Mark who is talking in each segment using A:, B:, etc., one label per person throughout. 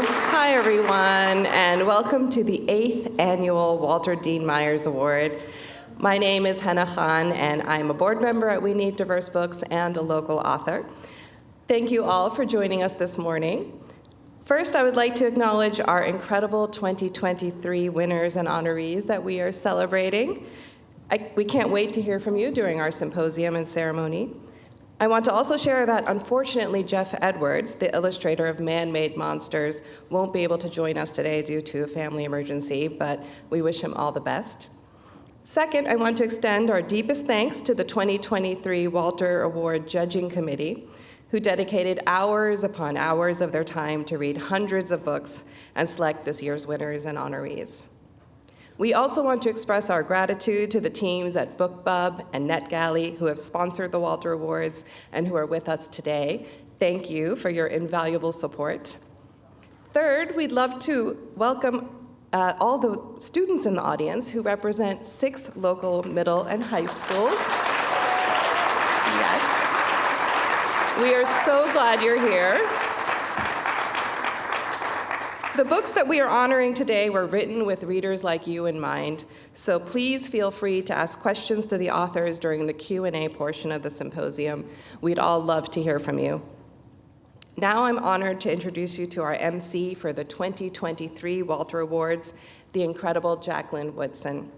A: Hi, everyone, and welcome to the 8th Annual Walter Dean Myers Award. My name is Henna Khan, and I'm a board member at We Need Diverse Books and a local author. Thank you all for joining us this morning. First, I would like to acknowledge our incredible 2023 winners and honorees that we are celebrating. We can't wait to hear from you during our symposium and ceremony. I want to also share that unfortunately Jeff Edwards, the illustrator of Man-Made Monsters, won't be able to join us today due to a family emergency, but we wish him all the best. Second, I want to extend our deepest thanks to the 2023 Walter Award Judging Committee, who dedicated hours upon hours of their time to read hundreds of books and select this year's winners and honorees. We also want to express our gratitude to the teams at BookBub and NetGalley who have sponsored the Walter Awards and who are with us today. Thank you for your invaluable support. Third, we'd love to welcome all the students in the audience who represent 6 local middle and high schools. Yes. We are so glad you're here. The books that we are honoring today were written with readers like you in mind, so please feel free to ask questions to the authors during the Q&A portion of the symposium. We'd all love to hear from you. Now I'm honored to introduce you to our MC for the 2023 Walter Awards, the incredible Jacqueline Woodson.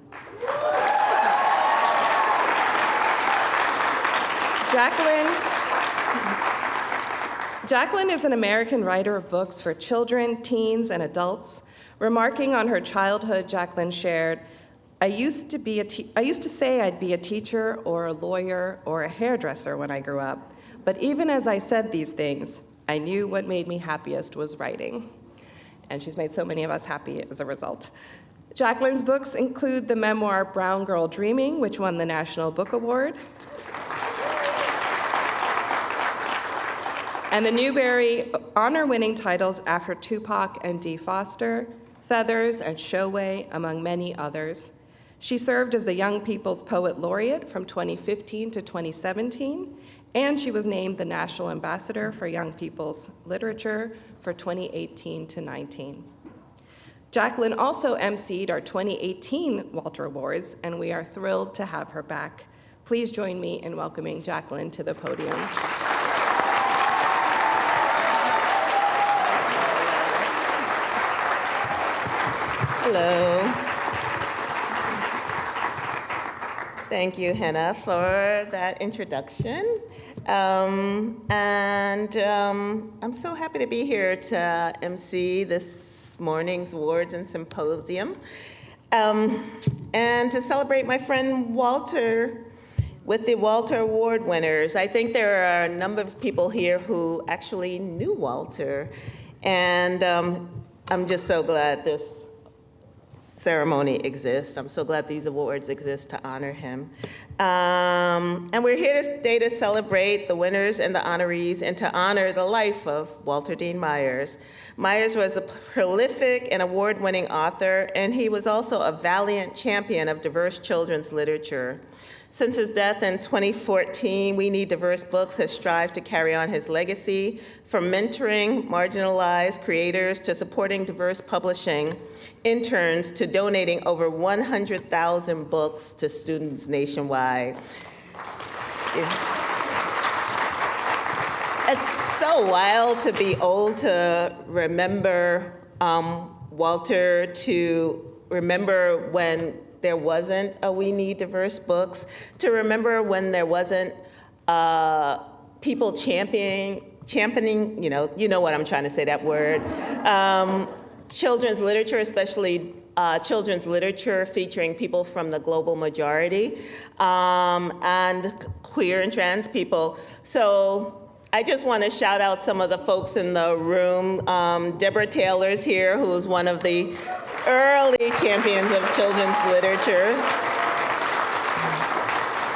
A: Jacqueline is an American writer of books for children, teens, and adults. Remarking on her childhood, Jacqueline shared, I used to say I'd be a teacher or a lawyer or a hairdresser when I grew up. But even as I said these things, I knew what made me happiest was writing. And she's made so many of us happy as a result. Jacqueline's books include the memoir Brown Girl Dreaming, which won the National Book Award, and the Newbery honor-winning titles After Tupac and Dee Foster, Feathers, and Showway, among many others. She served as the Young People's Poet Laureate from 2015 to 2017, and she was named the National Ambassador for Young People's Literature for 2018 to 19. Jacqueline also emceed our 2018 Walter Awards, and we are thrilled to have her back. Please join me in welcoming Jacqueline to the podium.
B: Hello. Thank you, Henna, for that introduction. I'm so happy to be here to MC this morning's awards and symposium, and to celebrate my friend Walter with the Walter Award winners. I think there are a number of people here who actually knew Walter, and I'm just so glad this ceremony exists. I'm so glad these awards exist to honor him. And we're here today to celebrate the winners and the honorees and to honor the life of Walter Dean Myers. Myers was a prolific and award-winning author, and he was also a valiant champion of diverse children's literature. Since his death in 2014, We Need Diverse Books has strived to carry on his legacy, from mentoring marginalized creators to supporting diverse publishing interns to donating over 100,000 books to students nationwide. It's so wild to be old to remember Walter, to remember when there wasn't a We Need Diverse Books, to remember when there wasn't people championing, you know what I'm trying to say, that word, children's literature, especially children's literature featuring people from the global majority, and queer and trans people. So I just want to shout out some of the folks in the room. Deborah Taylor's here, who's one of the early champions of children's literature.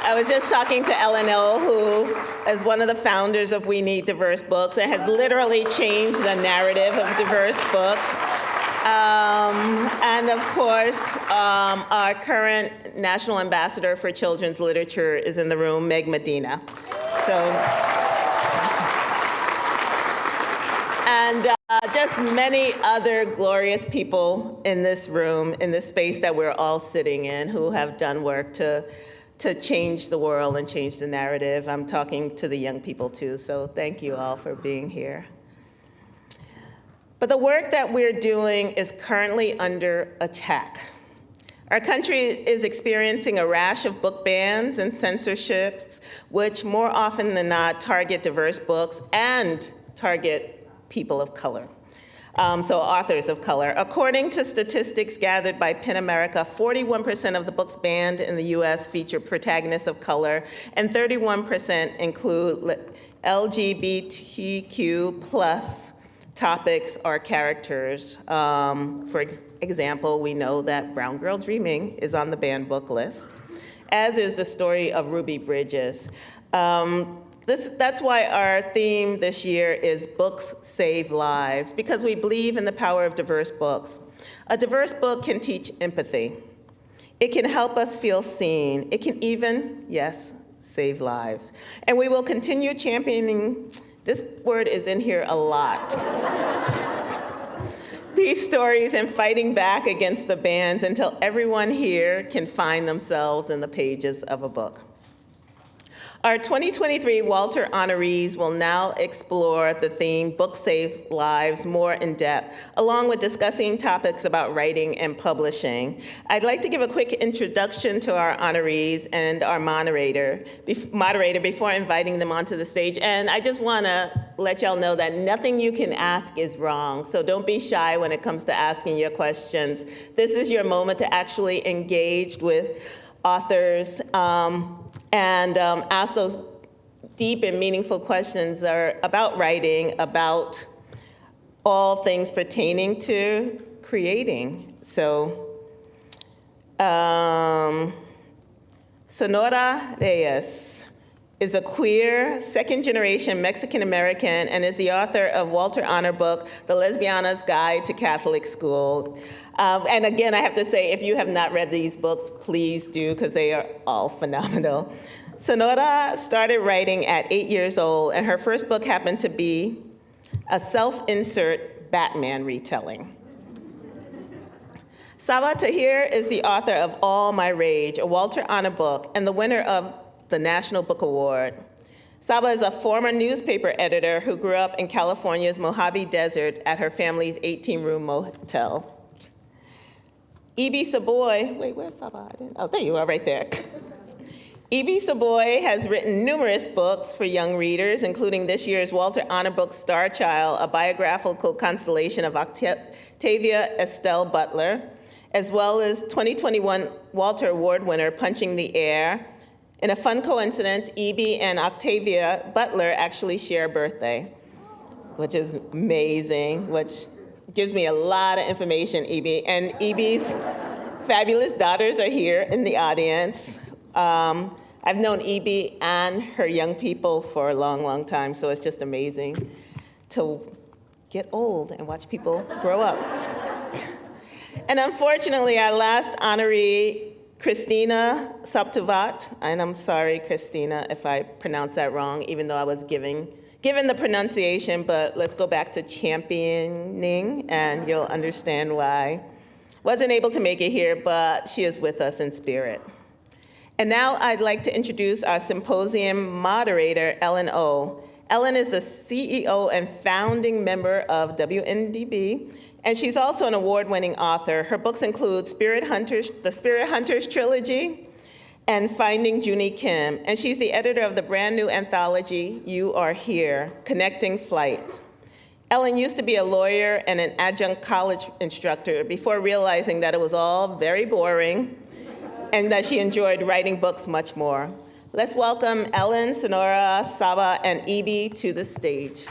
B: I was just talking to Ellen, who is one of the founders of We Need Diverse Books and has literally changed the narrative of diverse books. And of course, our current National Ambassador for Children's Literature is in the room, Meg Medina. So, and just many other glorious people in this room, in this space that we're all sitting in, who have done work to change the world and change the narrative. I'm talking to the young people too, so thank you all for being here. But the work that we're doing is currently under attack. Our country is experiencing a rash of book bans and censorships, which more often than not target diverse books and target people of color. So authors of color. According to statistics gathered by PEN America, 41% of the books banned in the US feature protagonists of color, and 31% include LGBTQ plus topics or characters. For example, we know that Brown Girl Dreaming is on the banned book list, as is the story of Ruby Bridges. That's why our theme this year is Books Save Lives, because we believe in the power of diverse books. A diverse book can teach empathy. It can help us feel seen. It can even, yes, save lives. And we will continue championing, this word is in here a lot, these stories and fighting back against the bans until everyone here can find themselves in the pages of a book. Our 2023 Walter honorees will now explore the theme Book Saves Lives more in depth, along with discussing topics about writing and publishing. I'd like to give a quick introduction to our honorees and our moderator before inviting them onto the stage. And I just want to let y'all know that nothing you can ask is wrong, so don't be shy when it comes to asking your questions. This is your moment to actually engage with authors and ask those deep and meaningful questions about writing, about all things pertaining to creating. So, Sonora Reyes is a queer, second-generation Mexican-American and is the author of Walter Honor book, The Lesbiana's Guide to Catholic School. And again, I have to say, if you have not read these books, please do, because they are all phenomenal. Sonora started writing at 8 years old, and her first book happened to be a self-insert Batman retelling. Sabaa Tahir is the author of All My Rage, a Walter Honor book, and the winner of the National Book Award. Sabaa is a former newspaper editor who grew up in California's Mojave Desert at her family's 18-room motel. Zoboi, wait, where's Sabaa? Oh, there you are, right there. Zoboi has written numerous books for young readers, including this year's Walter Honor book, Star Child, a biographical constellation of Octavia Estelle Butler, as well as 2021 Walter Award winner, Punching the Air. In a fun coincidence, E.B. and Octavia Butler actually share a birthday, which is amazing, which gives me a lot of information, E.B. And E.B.'s fabulous daughters are here in the audience. I've known E.B. and her young people for a long, long time, so it's just amazing to get old and watch people grow up. And unfortunately, our last honoree, Christina Soontornvat, and I'm sorry, Christina, if I pronounced that wrong, even though I was given the pronunciation, but let's go back to championing, and you'll understand why. Wasn't able to make it here, but she is with us in spirit. And now I'd like to introduce our symposium moderator, Ellen O. Ellen is the CEO and founding member of WNDB, and she's also an award-winning author. Her books include the Spirit Hunters trilogy, and Finding Junie Kim, and she's the editor of the brand new anthology, You Are Here, Connecting Flights. Ellen used to be a lawyer and an adjunct college instructor before realizing that it was all very boring and that she enjoyed writing books much more. Let's welcome Ellen, Sonora, Sabaa, and E.B. to the stage.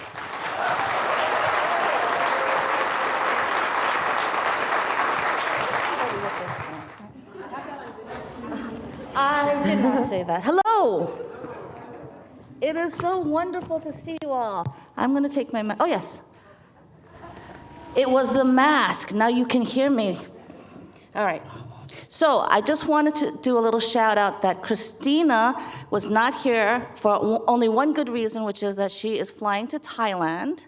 C: I did not say that. Hello. It is so wonderful to see you all. I'm going to take my mask. Oh, yes. It was the mask. Now you can hear me. All right. So I just wanted to do a little shout out that Christina was not here for only one good reason, which is that she is flying to Thailand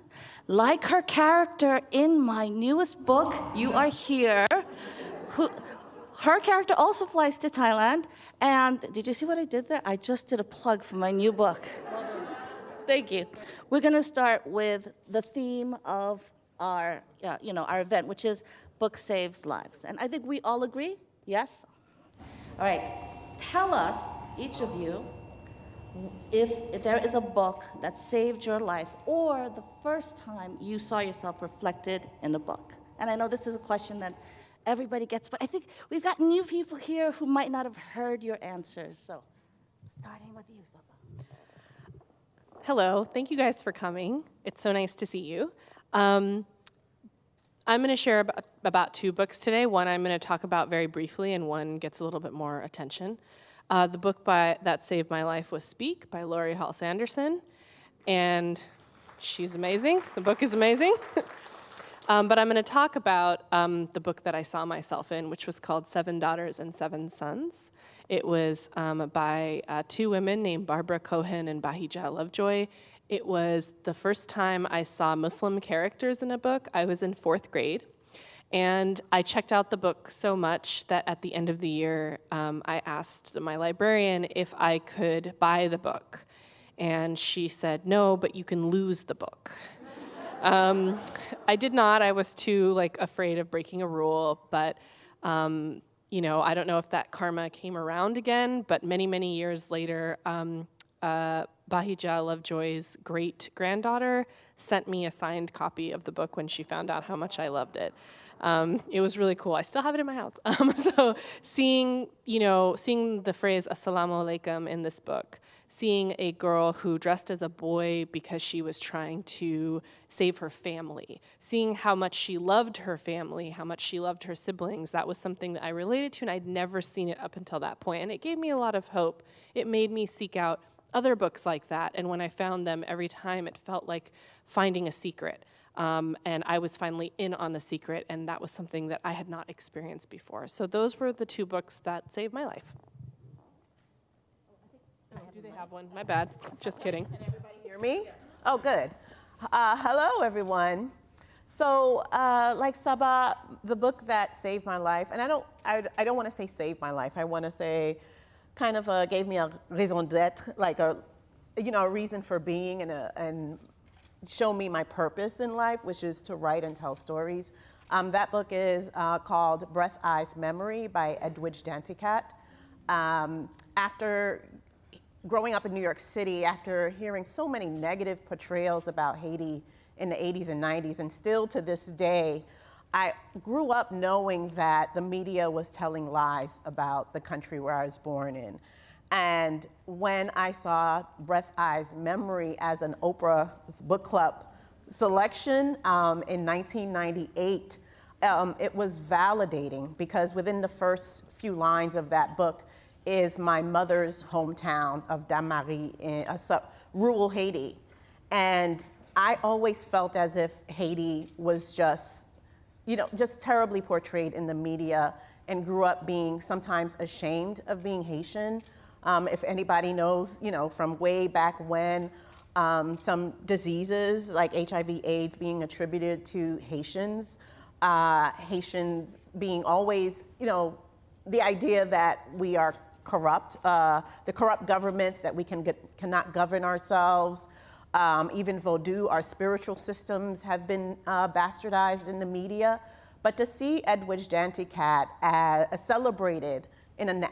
C: like her character in my newest book, You Are Here, her character also flies to Thailand. And did you see what I did there? I just did a plug for my new book. Thank you. We're going to start with the theme of our event, which is Book Saves Lives. And I think we all agree? Yes? All right. Tell us, each of you, if there is a book that saved your life or the first time you saw yourself reflected in a book. And I know this is a question that everybody gets, but I think we've got new people here who might not have heard your answers. So starting with you, Sabaa.
D: Hello, thank you guys for coming. It's so nice to see you. I'm going to share about two books today. One I'm going to talk about very briefly, and one gets a little bit more attention. The book that saved my life was Speak by Laurie Halse Anderson, and she's amazing. The book is amazing. But I'm going to talk about the book that I saw myself in, which was called 7 Daughters and 7 Sons. It was by two women named Barbara Cohen and Bahija Lovejoy. It was the first time I saw Muslim characters in a book. I was in 4th grade. And I checked out the book so much that at the end of the year, I asked my librarian if I could buy the book. And she said, no, but you can lose the book. I did not. I was too afraid of breaking a rule, but I don't know if that karma came around again, but many, many years later, Bahija Lovejoy's great-granddaughter sent me a signed copy of the book when she found out how much I loved it. It was really cool. I still have it in my house. So seeing the phrase "Assalamu alaikum" in this book, seeing a girl who dressed as a boy because she was trying to save her family, seeing how much she loved her family, how much she loved her siblings, that was something that I related to, and I'd never seen it up until that point. And it gave me a lot of hope. It made me seek out other books like that, and when I found them, every time it felt like finding a secret. And I was finally in on the secret, and that was something that I had not experienced before. So those were the two books that saved my life. Oh, do they have one? My bad. Just kidding.
B: Can everybody hear me? Oh, good. Hello, everyone. So, like Sabaa, the book that saved my life, and I don't want to say saved my life. I want to say kind of gave me a raison d'être, like a reason for being and show me my purpose in life, which is to write and tell stories. That book is called Breath, Eyes, Memory by Edwidge Danticat. After growing up in New York City, after hearing so many negative portrayals about Haiti in the 80s and 90s, and still to this day, I grew up knowing that the media was telling lies about the country where I was born in. And when I saw Breath, Eyes, Memory as an Oprah Book Club selection in 1998, it was validating because within the first few lines of that book is my mother's hometown of Damarie in rural Haiti. And I always felt as if Haiti was just terribly portrayed in the media, and grew up being sometimes ashamed of being Haitian. If anybody knows, from way back when, some diseases like HIV/AIDS being attributed to Haitians, Haitians being always, the idea that we are corrupt, the corrupt governments, that we cannot govern ourselves. Even Vodou, our spiritual systems have been bastardized in the media. But to see Edwidge Danticat celebrated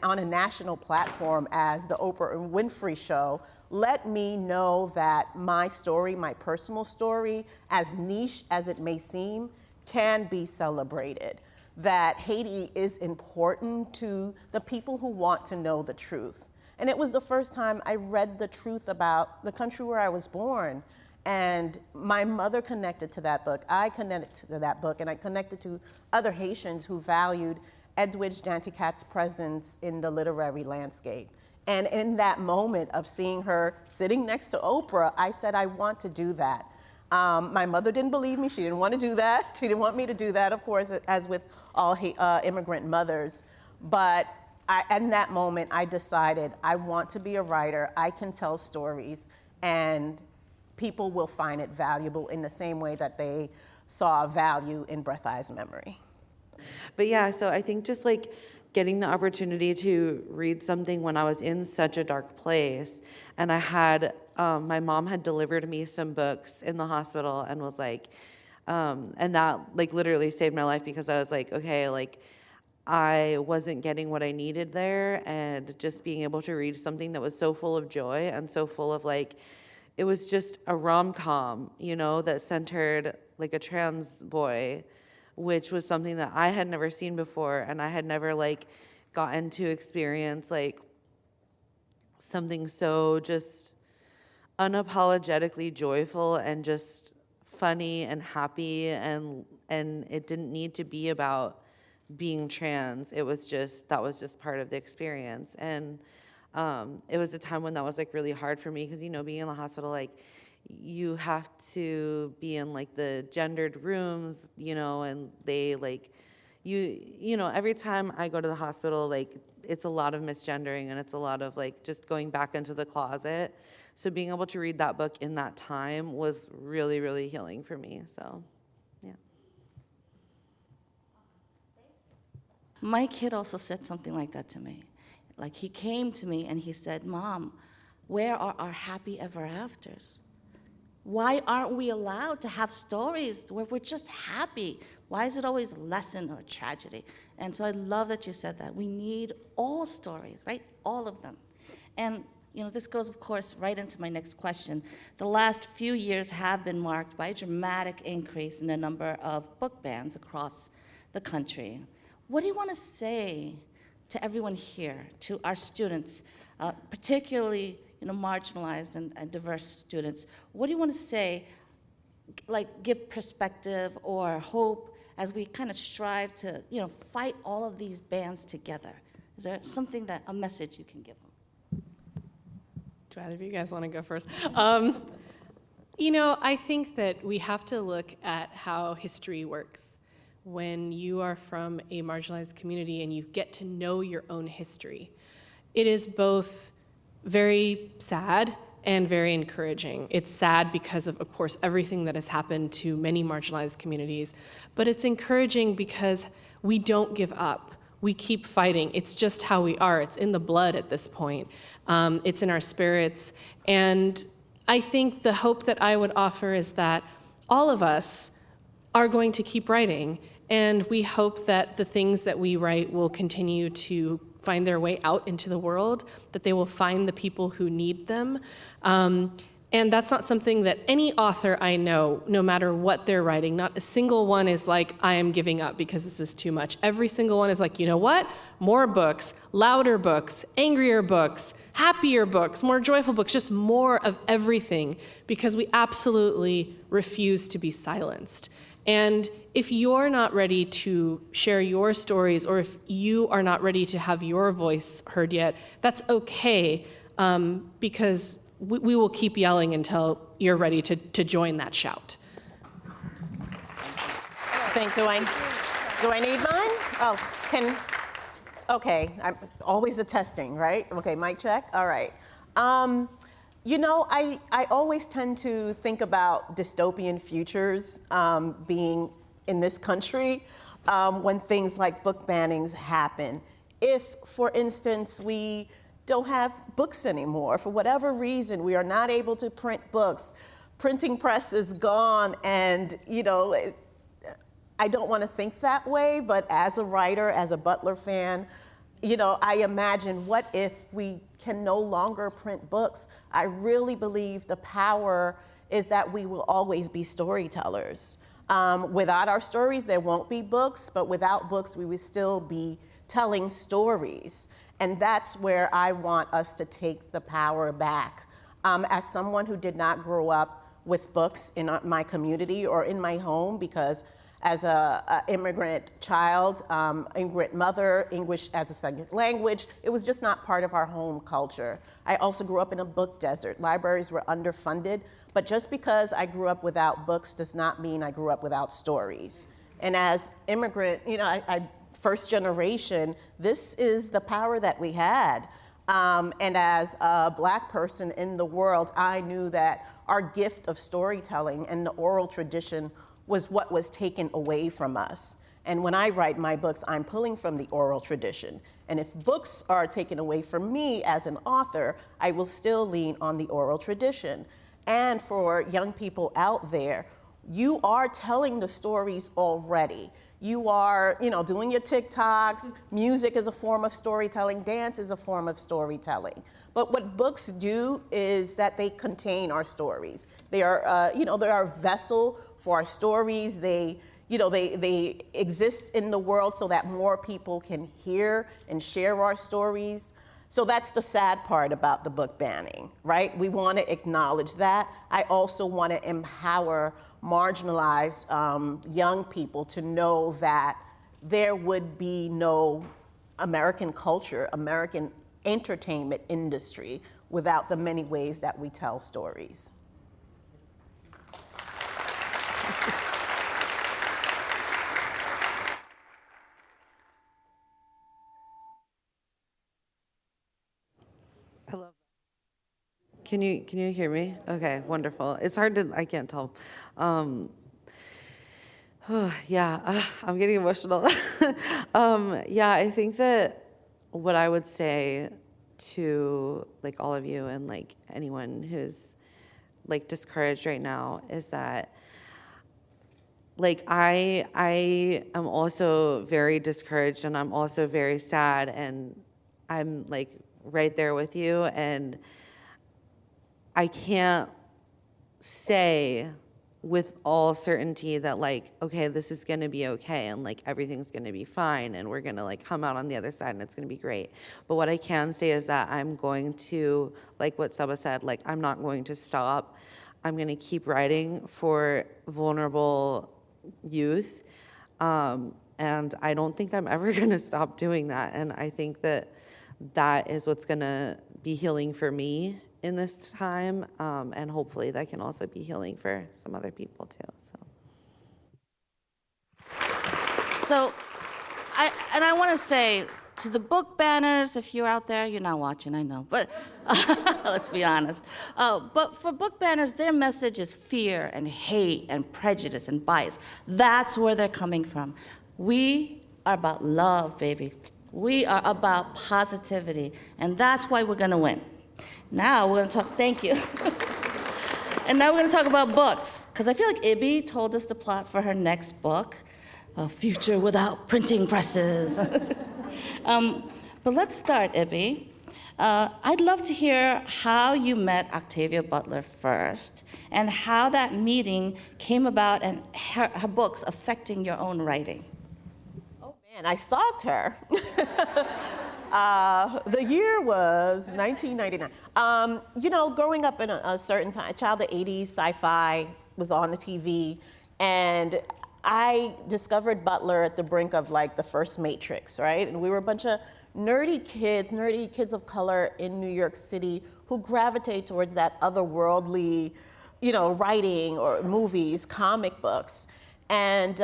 B: on a national platform as the Oprah Winfrey Show, let me know that my story, my personal story, as niche as it may seem, can be celebrated. That Haiti is important to the people who want to know the truth. And it was the first time I read the truth about the country where I was born. And my mother connected to that book. I connected to that book, and I connected to other Haitians who valued Edwidge Danticat's presence in the literary landscape. And in that moment of seeing her sitting next to Oprah, I said, I want to do that. My mother didn't believe me. She didn't want to do that. She didn't want me to do that, of course, as with all immigrant mothers. But in that moment, I decided I want to be a writer. I can tell stories. And people will find it valuable in the same way that they saw value in Breath Eyes Memory.
E: But yeah, so I think just like getting the opportunity to read something when I was in such a dark place, and I had, my mom had delivered me some books in the hospital and was like, and that like literally saved my life, because I was like, okay, like I wasn't getting what I needed there, and just being able to read something that was so full of joy and so full of like, it was just a rom-com, you know, that centered like a trans boy, which was something that I had never seen before, and I had never like gotten to experience like something so just unapologetically joyful and just funny and happy, and it didn't need to be about being trans. It was just, that was just part of the experience. And it was a time when that was like really hard for me, because, you know, being in the hospital, like you have to be in like the gendered rooms, you know, and they like, you know, every time I go to the hospital, like it's a lot of misgendering, and it's a lot of like just going back into the closet. So being able to read that book in that time was really, really healing for me. So, yeah.
C: My kid also said something like that to me. Like, he came to me and he said, "Mom, where are our happy ever afters? Why aren't we allowed to have stories where we're just happy? Why is it always a lesson or a tragedy?" And so I love that you said that. We need all stories, right? All of them. And you know, this goes, of course, right into my next question. The last few years have been marked by a dramatic increase in the number of book bans across the country. What do you want to say to everyone here, to our students, particularly, you know, marginalized and diverse students? What do you want to say, like give perspective or hope as we kind of strive to, you know, fight all of these bans together? Is there something that, a message you can give them?
D: Do either of you guys want to go first? You know, I think that we have to look at how history works. When you are from a marginalized community and you get to know your own history, it is both very sad and very encouraging. It's sad because of course, everything that has happened to many marginalized communities, but it's encouraging because we don't give up. We keep fighting. It's just how we are. It's in the blood at this point. It's in our spirits. And I think the hope that I would offer is that all of us are going to keep writing, and we hope that the things that we write will continue to find their way out into the world, that they will find the people who need them. And that's not something that any author I know, no matter what they're writing, not a single one is like, I am giving up because this is too much. Every single one is like, you know what? More books, louder books, angrier books, happier books, more joyful books, just more of everything, because we absolutely refuse to be silenced. And if you're not ready to share your stories, or if you are not ready to have your voice heard yet, that's okay, because we will keep yelling until you're ready to join that shout.
B: I think, do I need mine? Oh, okay, I'm always a testing, right? Okay, mic check, all right. You know, I always tend to think about dystopian futures being in this country when things like book bannings happen. If, for instance, we don't have books anymore, for whatever reason, we are not able to print books, printing press is gone, and you know, I don't want to think that way, but as a writer, as a Butler fan, you know, I imagine what if we can no longer print books. I really believe the power is that we will always be storytellers. Without our stories, there won't be books, but without books, we would still be telling stories. And that's where I want us to take the power back. As someone who did not grow up with books in my community or in my home, because as an immigrant child, immigrant mother, English as a second language, it was just not part of our home culture. I also grew up in a book desert. Libraries were underfunded, but just because I grew up without books does not mean I grew up without stories. And as immigrant, you know, I first generation, this is the power that we had. And as a Black person in the world, I knew that our gift of storytelling and the oral tradition was what was taken away from us. And when I write my books, I'm pulling from the oral tradition. And if books are taken away from me as an author, I will still lean on the oral tradition. And for young people out there, you are telling the stories already. You are, doing your TikToks. Music is a form of storytelling. Dance is a form of storytelling. But what books do is that they contain our stories. They are, they're a vessel for our stories. They exist in the world so that more people can hear and share our stories. So that's the sad part about the book banning, right? We want to acknowledge that. I also want to empower marginalized young people to know that there would be no American culture, American entertainment industry without the many ways that we tell stories.
E: I love that. Can you hear me? Okay, wonderful. It's hard to, I can't tell. Yeah, I'm getting emotional. Yeah, I think that what I would say to like all of you and like anyone who's like discouraged right now is that like I am also very discouraged, and I'm also very sad, and I'm like right there with you, and I can't say with all certainty that like, okay, this is gonna be okay, and like everything's gonna be fine, and we're gonna like come out on the other side and it's gonna be great. But what I can say is that I'm going to, like what Sabaa said, like I'm not going to stop. I'm gonna keep writing for vulnerable youth. And I don't think I'm ever gonna stop doing that. And I think that that is what's gonna be healing for me in this time, and hopefully that can also be healing for some other people too.
C: So, I want to say to the book banners, if you're out there, you're not watching, I know, but let's be honest. But for book banners, their message is fear and hate and prejudice and bias. That's where they're coming from. We are about love, baby. We are about positivity, and that's why we're gonna win. Now we're gonna talk, thank you. And now we're gonna talk about books, because I feel like Ibby told us the plot for her next book, A Future Without Printing Presses. But let's start, Ibby. I'd love to hear how you met Octavia Butler first, and how that meeting came about and her books affecting your own writing.
B: Oh man, I stalked her. The year was 1999. Growing up in a certain time, a child of the 80s, sci-fi was on the TV, and I discovered Butler at the brink of like the first Matrix, right? And we were a bunch of nerdy kids of color in New York City who gravitate towards that otherworldly, writing or movies, comic books. And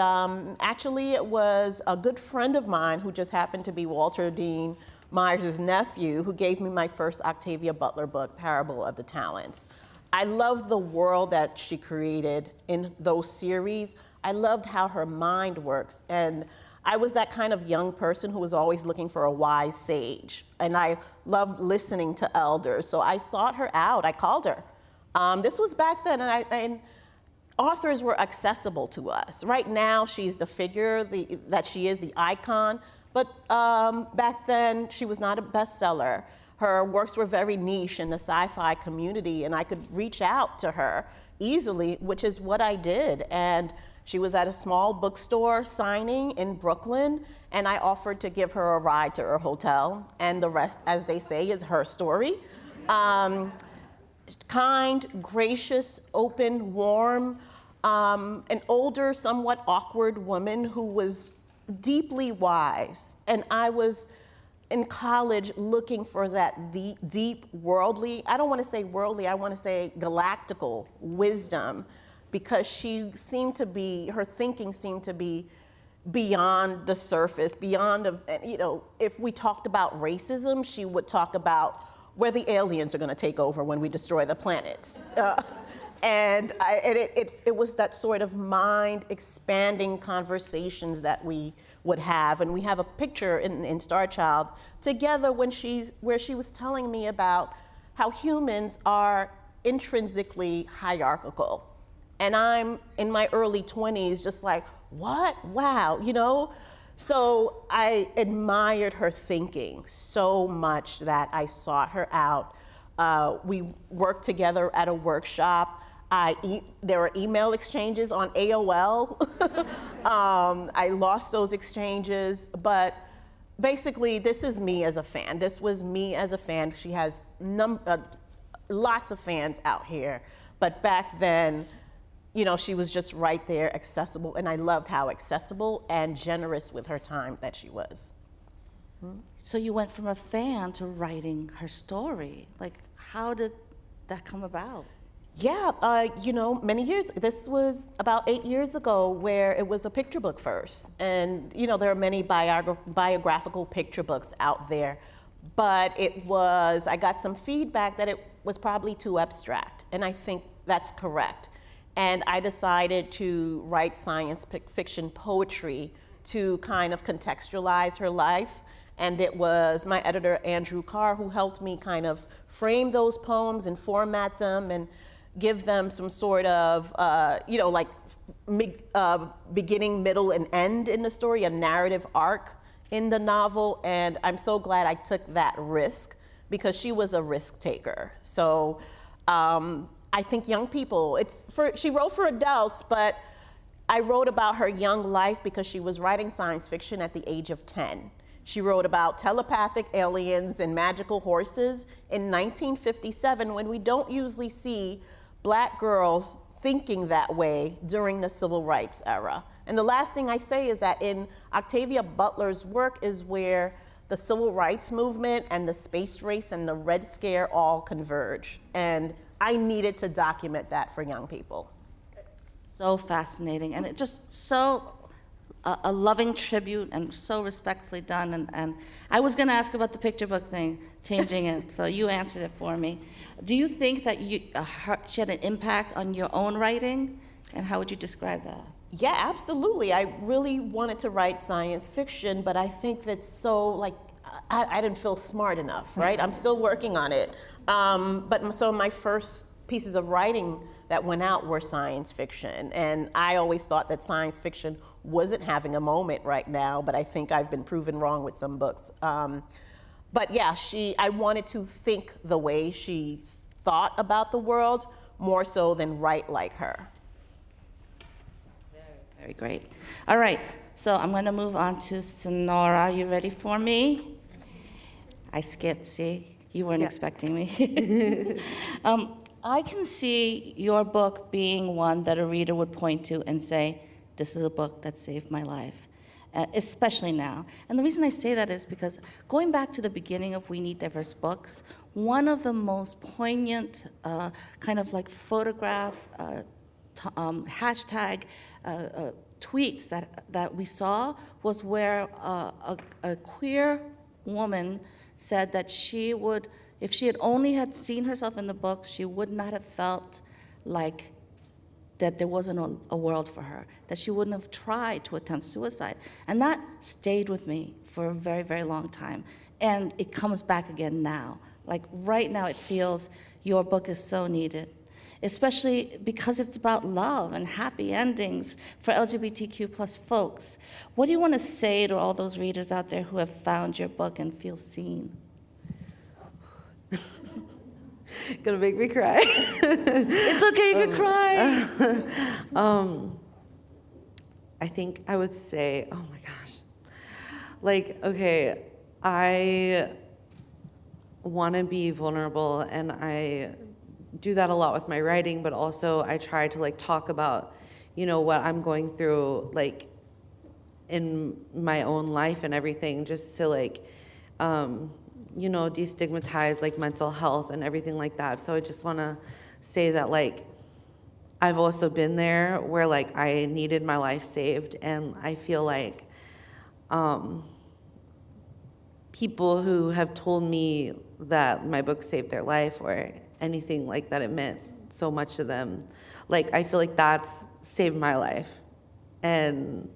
B: actually it was a good friend of mine who just happened to be Walter Dean Myers' nephew who gave me my first Octavia Butler book, Parable of the Talents. I loved the world that she created in those series. I loved how her mind works. And I was that kind of young person who was always looking for a wise sage. And I loved listening to elders. So I sought her out, I called her. This was back then, and authors were accessible to us. Right now, she's the figure that she is, the icon. But back then, she was not a bestseller. Her works were very niche in the sci-fi community, and I could reach out to her easily, which is what I did. And she was at a small bookstore signing in Brooklyn, and I offered to give her a ride to her hotel, and the rest, as they say, is her story. Kind, gracious, open, warm, an older, somewhat awkward woman who was deeply wise. And I was in college looking for that deep worldly, I don't want to say worldly, I want to say galactical wisdom, because she seemed to be, her thinking seemed to be beyond the surface, if we talked about racism, she would talk about where the aliens are going to take over when we destroy the planets. It was that sort of mind-expanding conversations that we would have. And we have a picture in Star Child together where she was telling me about how humans are intrinsically hierarchical. And I'm in my early 20s just like, what? Wow, So I admired her thinking so much that I sought her out. We worked together at a workshop. There were email exchanges on AOL. I lost those exchanges, but basically this is me as a fan. This was me as a fan. She has lots of fans out here, but back then, she was just right there, accessible, and I loved how accessible and generous with her time that she was.
C: So you went from a fan to writing her story. Like, how did that come about?
B: Yeah, many years. This was about 8 years ago, where it was a picture book first. And, there are many biographical picture books out there. But I got some feedback that it was probably too abstract. And I think that's correct. And I decided to write science fiction poetry to kind of contextualize her life. And it was my editor, Andrew Carr, who helped me kind of frame those poems and format them and give them some sort of, beginning, middle, and end in the story, a narrative arc in the novel. And I'm so glad I took that risk because she was a risk taker. So I think young people, she wrote for adults, but I wrote about her young life because she was writing science fiction at the age of 10. She wrote about telepathic aliens and magical horses in 1957, when we don't usually see Black girls thinking that way during the civil rights era. And the last thing I say is that in Octavia Butler's work is where the civil rights movement and the space race and the Red Scare all converge. And I needed to document that for young people.
C: So fascinating, and it just so a loving tribute and so respectfully done. And I was going to ask about the picture book thing, changing it, so you answered it for me. Do you think that she had an impact on your own writing, and how would you describe that?
B: Yeah, absolutely. I really wanted to write science fiction, but I think that's so, I didn't feel smart enough, right? I'm still working on it. So my first pieces of writing that went out were science fiction. And I always thought that science fiction wasn't having a moment right now, but I think I've been proven wrong with some books. But yeah, I wanted to think the way she thought about the world, more so than write like her.
C: Very, very great. All right, so I'm gonna move on to Sonora. Are you ready for me? I skipped, see? You weren't expecting me. I can see your book being one that a reader would point to and say, this is a book that saved my life, especially now. And the reason I say that is because going back to the beginning of We Need Diverse Books, one of the most poignant kind of like photograph, hashtag tweets that we saw was where a queer woman said that she would, if she had only had seen herself in the book, she would not have felt like that there wasn't a world for her, that she wouldn't have tried to attempt suicide. And that stayed with me for a very, very long time. And it comes back again now. Like right now it feels your book is so needed, especially because it's about love and happy endings for LGBTQ plus folks. What do you want to say to all those readers out there who have found your book and feel seen?
E: Gonna make me cry.
C: It's okay, you can cry.
E: I think I would say, oh my gosh. Okay, I want to be vulnerable, and I do that a lot with my writing, but also I try to talk about, what I'm going through, in my own life and everything, just to destigmatize mental health and everything like that. So I just want to say that I've also been there where like I needed my life saved, and I feel like people who have told me that my book saved their life or anything like that, it meant so much to them. Like, I feel like that's saved my life. And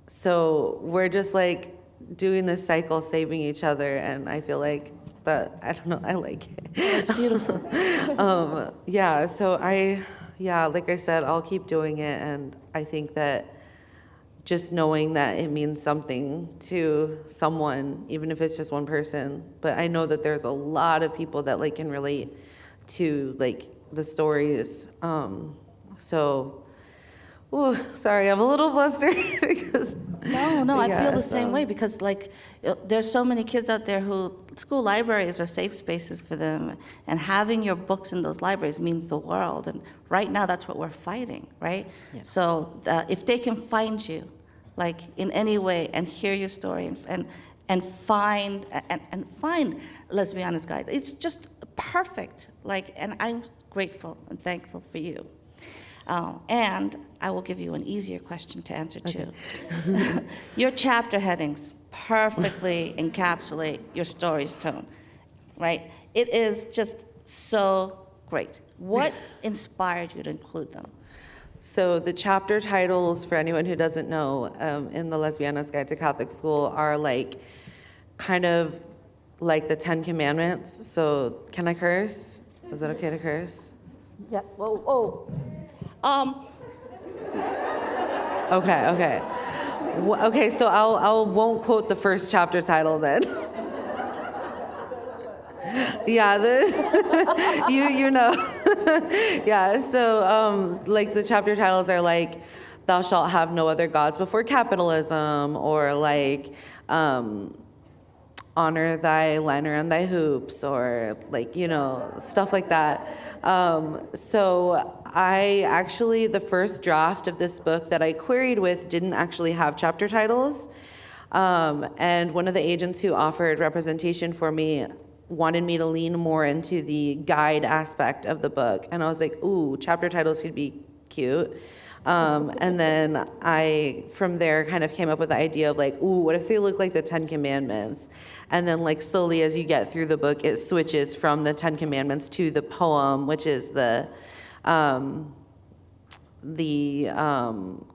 E: so we're just like doing this cycle, saving each other, and I feel like that, I don't know, I like it.
C: It's beautiful.
E: Yeah, so like I said, I'll keep doing it, and I think that just knowing that it means something to someone, even if it's just one person, but I know that there's a lot of people that like can relate to like the stories. So, ooh, sorry, I'm a little flustered because.
C: No, I
E: yeah,
C: feel the same way because like there's so many kids out there who school libraries are safe spaces for them, and having your books in those libraries means the world. And right now, that's what we're fighting, right? Yeah. So if they can find you, like in any way, and hear your story and find Lesbiana's guide, it's just perfect. Like, and I'm grateful and thankful for you. And I will give you an easier question to answer too. Your chapter headings perfectly encapsulate your story's tone, right? It is just so great. What inspired you to include them?
E: So the chapter titles, for anyone who doesn't know, in the Lesbiana's Guide to Catholic School are like, kind of like the 10 Commandments. So can I curse? Is that okay to curse?
C: Yeah. Whoa.
E: Okay. Okay, so I won't quote the first chapter title then. Yeah, you know. Yeah, so like the chapter titles are like, "Thou shalt have no other gods before capitalism," or like, "Honor thy liner and thy hoops," or like, you know, stuff like that. So I actually, the first draft of this book that I queried with didn't actually have chapter titles. And one of the agents who offered representation for me wanted me to lean more into the guide aspect of the book. And I was like, ooh, chapter titles could be cute. And then I, from there, kind of came up with the idea of like, ooh, what if they look like the 10 Commandments? And then like slowly as you get through the book, it switches from the 10 Commandments to the poem, which is the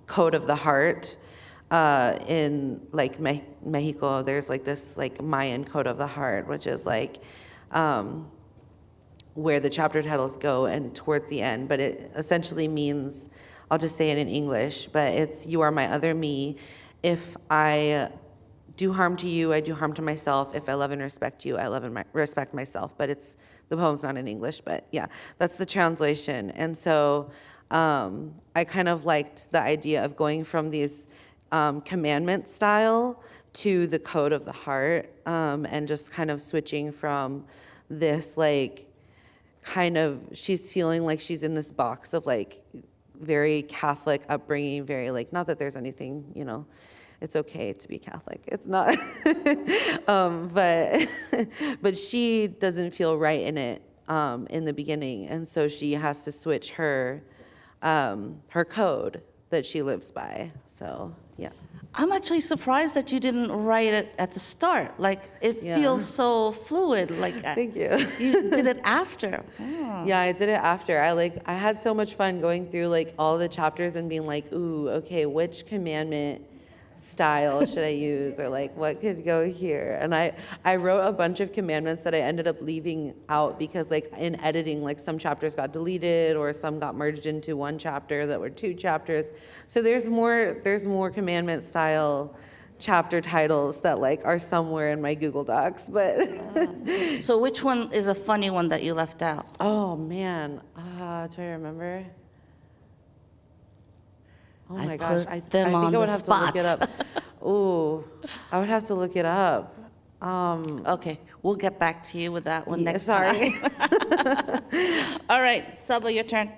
E: Code of the Heart. In like Mexico, there's like this like Mayan Code of the Heart, which is like where the chapter titles go and towards the end, but it essentially means, I'll just say it in English, but it's, "You are my other me. If I do harm to you, I do harm to myself. If I love and respect you, I love and respect myself." But it's, the poem's not in English, but yeah, that's the translation. And so I kind of liked the idea of going from these commandment style to the Code of the Heart, and just kind of switching from this like kind of, she's feeling like she's in this box of like very Catholic upbringing, very like, not that there's anything, you know, it's okay to be Catholic, it's not, but she doesn't feel right in it in the beginning, and so she has to switch her code that she lives by. So yeah.
C: I'm actually surprised that you didn't write it at the start. Like, it
E: Yeah.
C: feels so fluid. Like,
E: Thank you.
C: You did it after. Oh.
E: Yeah, I did it after. I had so much fun going through like all the chapters and being like, ooh, okay, which commandment style should I use, or like what could go here? And I wrote a bunch of commandments that I ended up leaving out because like in editing, like some chapters got deleted or some got merged into one chapter that were two chapters. So there's more commandment style chapter titles that like are somewhere in my Google Docs, but
C: So which one is a funny one that you left out?
E: oh man, do I remember? Oh
C: I
E: my gosh,
C: put
E: I
C: them
E: think
C: on
E: I would
C: the
E: have to look it
C: spots.
E: up. Ooh, I would have to look it up.
C: Okay, we'll get back to you with that one
E: Yeah,
C: next
E: sorry.
C: time. All right, Sabaa, your turn.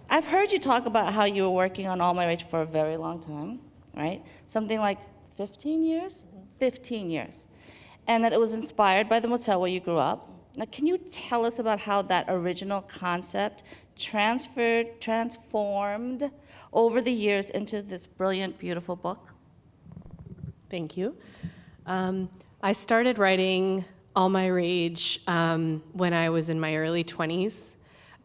C: I've heard you talk about how you were working on All My Rage for a very long time, right? Something like 15 years? 15 years. And that it was inspired by the motel where you grew up, Now, can you tell us about how that original concept transformed over the years into this brilliant, beautiful book?
D: Thank you. I started writing All My Rage when I was in my early 20s.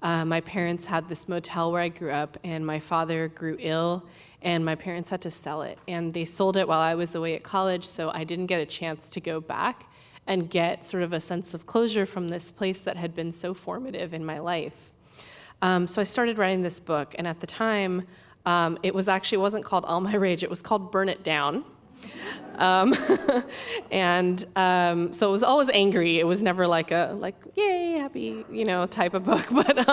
D: My parents had this motel where I grew up, and my father grew ill, and my parents had to sell it. And they sold it while I was away at college, so I didn't get a chance to go back and get sort of a sense of closure from this place that had been so formative in my life. So I started writing this book, and at the time, it wasn't called All My Rage, it was called Burn It Down. So it was always angry. It was never like yay, happy, type of book. But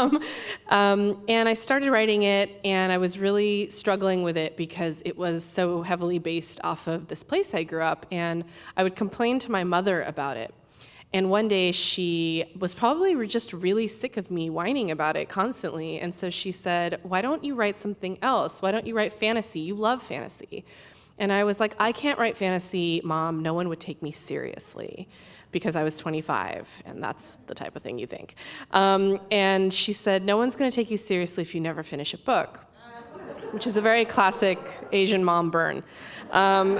D: and I started writing it, and I was really struggling with it because it was so heavily based off of this place I grew up, and I would complain to my mother about it. And one day she was probably just really sick of me whining about it constantly, and so she said, "Why don't you write something else? Why don't you write fantasy? You love fantasy." And I was like, "I can't write fantasy, Mom. No one would take me seriously," because I was 25, and that's the type of thing you think. And she said, "No one's going to take you seriously if you never finish a book," which is a very classic Asian mom burn.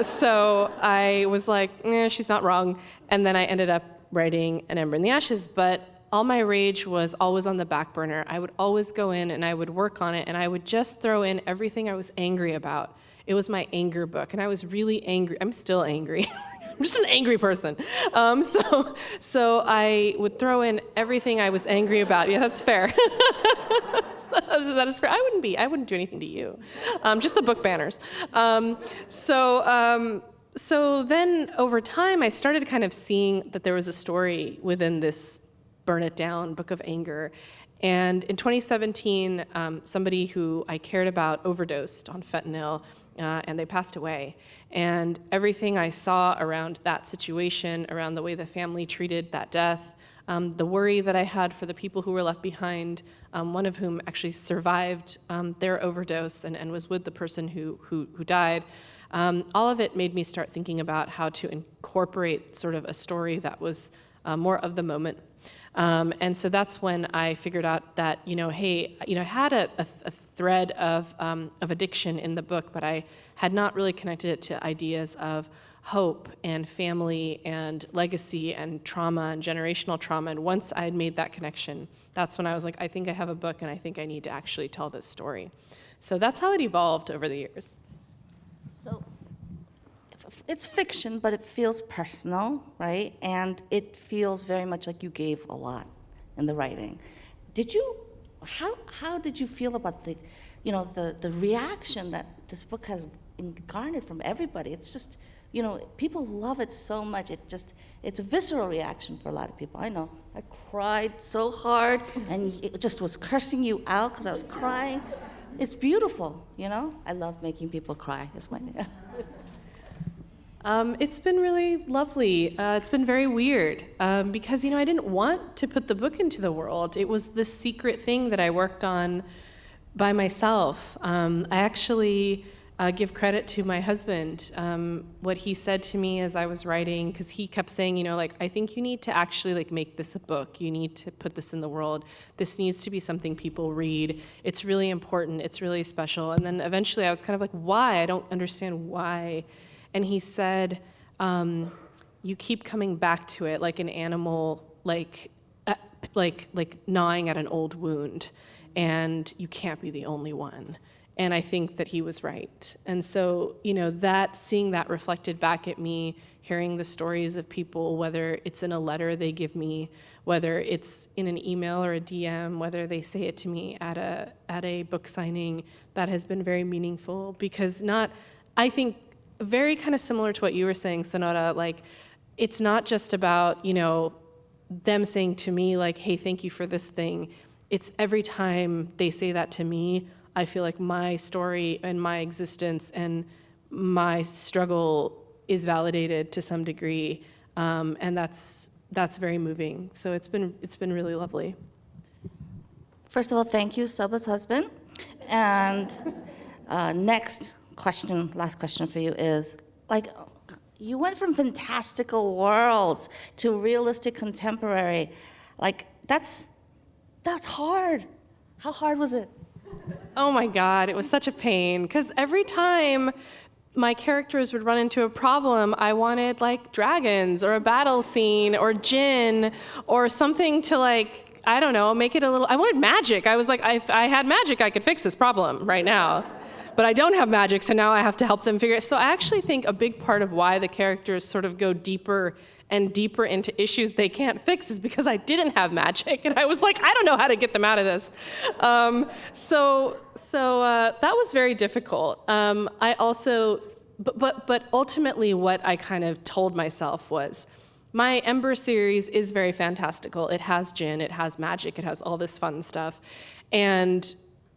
D: So I was like, she's not wrong. And then I ended up writing An Ember in the Ashes. But All My Rage was always on the back burner. I would always go in and I would work on it, and I would just throw in everything I was angry about. It was my anger book, and I was really angry. I'm still angry. I'm just an angry person. So I would throw in everything I was angry about. Yeah, that's fair. That is fair. I wouldn't do anything to you. Just the book banners. So then over time, I started kind of seeing that there was a story within this Burn It Down book of anger. And in 2017, somebody who I cared about overdosed on fentanyl, and they passed away. And everything I saw around that situation, around the way the family treated that death, the worry that I had for the people who were left behind, one of whom actually survived their overdose and was with the person who died, all of it made me start thinking about how to incorporate sort of a story that was more of the moment. And so that's when I figured out that, hey, I had a thread of addiction in the book, but I had not really connected it to ideas of hope and family and legacy and trauma and generational trauma. And once I had made that connection, that's when I was like, I think I have a book, and I think I need to actually tell this story. So that's how it evolved over the years.
C: So it's fiction, but it feels personal, right? And it feels very much like you gave a lot in the writing. How did you feel about the reaction that this book has garnered from everybody? It's just, people love it so much. It's a visceral reaction for a lot of people. I know. I cried so hard, and it just was cursing you out because I was crying. It's beautiful, I love making people cry. It's my
D: It's been really lovely. It's been very weird because, I didn't want to put the book into the world. It was this secret thing that I worked on by myself. I actually give credit to my husband. What he said to me as I was writing, because he kept saying, I think you need to actually make this a book. You need to put this in the world. This needs to be something people read. It's really important. It's really special. And then eventually I was kind of like, why? I don't understand why. And he said, you keep coming back to it like an animal, like gnawing at an old wound, and you can't be the only one. And I think that he was right. And so, seeing that reflected back at me, hearing the stories of people, whether it's in a letter they give me, whether it's in an email or a DM, whether they say it to me at a book signing, that has been very meaningful, because I think, very kind of similar to what you were saying, Sonora, it's not just about, them saying to me, hey, thank you for this thing. It's every time they say that to me, I feel like my story and my existence and my struggle is validated to some degree, and that's very moving. So it's been really lovely.
C: First of all, thank you, Sabaa's husband. And last question for you is, you went from fantastical worlds to realistic contemporary. Like, that's hard. How hard was it?
D: Oh my God, it was such a pain, because every time my characters would run into a problem, I wanted like dragons or a battle scene or gin or something to like, I don't know, make it a little, I wanted magic. I was like, if I had magic, I could fix this problem right now. But I don't have magic, so now I have to help them figure it. So I actually think a big part of why the characters sort of go deeper and deeper into issues they can't fix is because I didn't have magic, and I was like, I don't know how to get them out of this. So that was very difficult. I also, but ultimately what I kind of told myself was, my Ember series is very fantastical. It has gin, it has magic, it has all this fun stuff.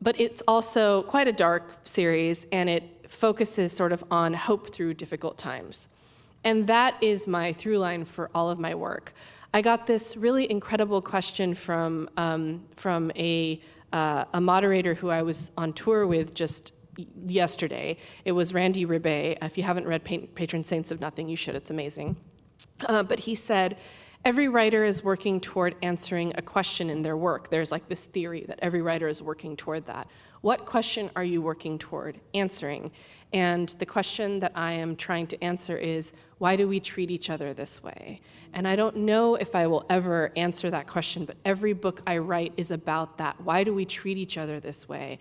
D: But it's also quite a dark series, and it focuses sort of on hope through difficult times. And that is my through line for all of my work. I got this really incredible question from a moderator who I was on tour with just yesterday. It was Randy Ribet. If you haven't read Patron Saints of Nothing, you should. It's amazing. But he said, every writer is working toward answering a question in their work. There's like this theory that every writer is working toward that. What question are you working toward answering? And the question that I am trying to answer is, why do we treat each other this way? And I don't know if I will ever answer that question, but every book I write is about that. Why do we treat each other this way?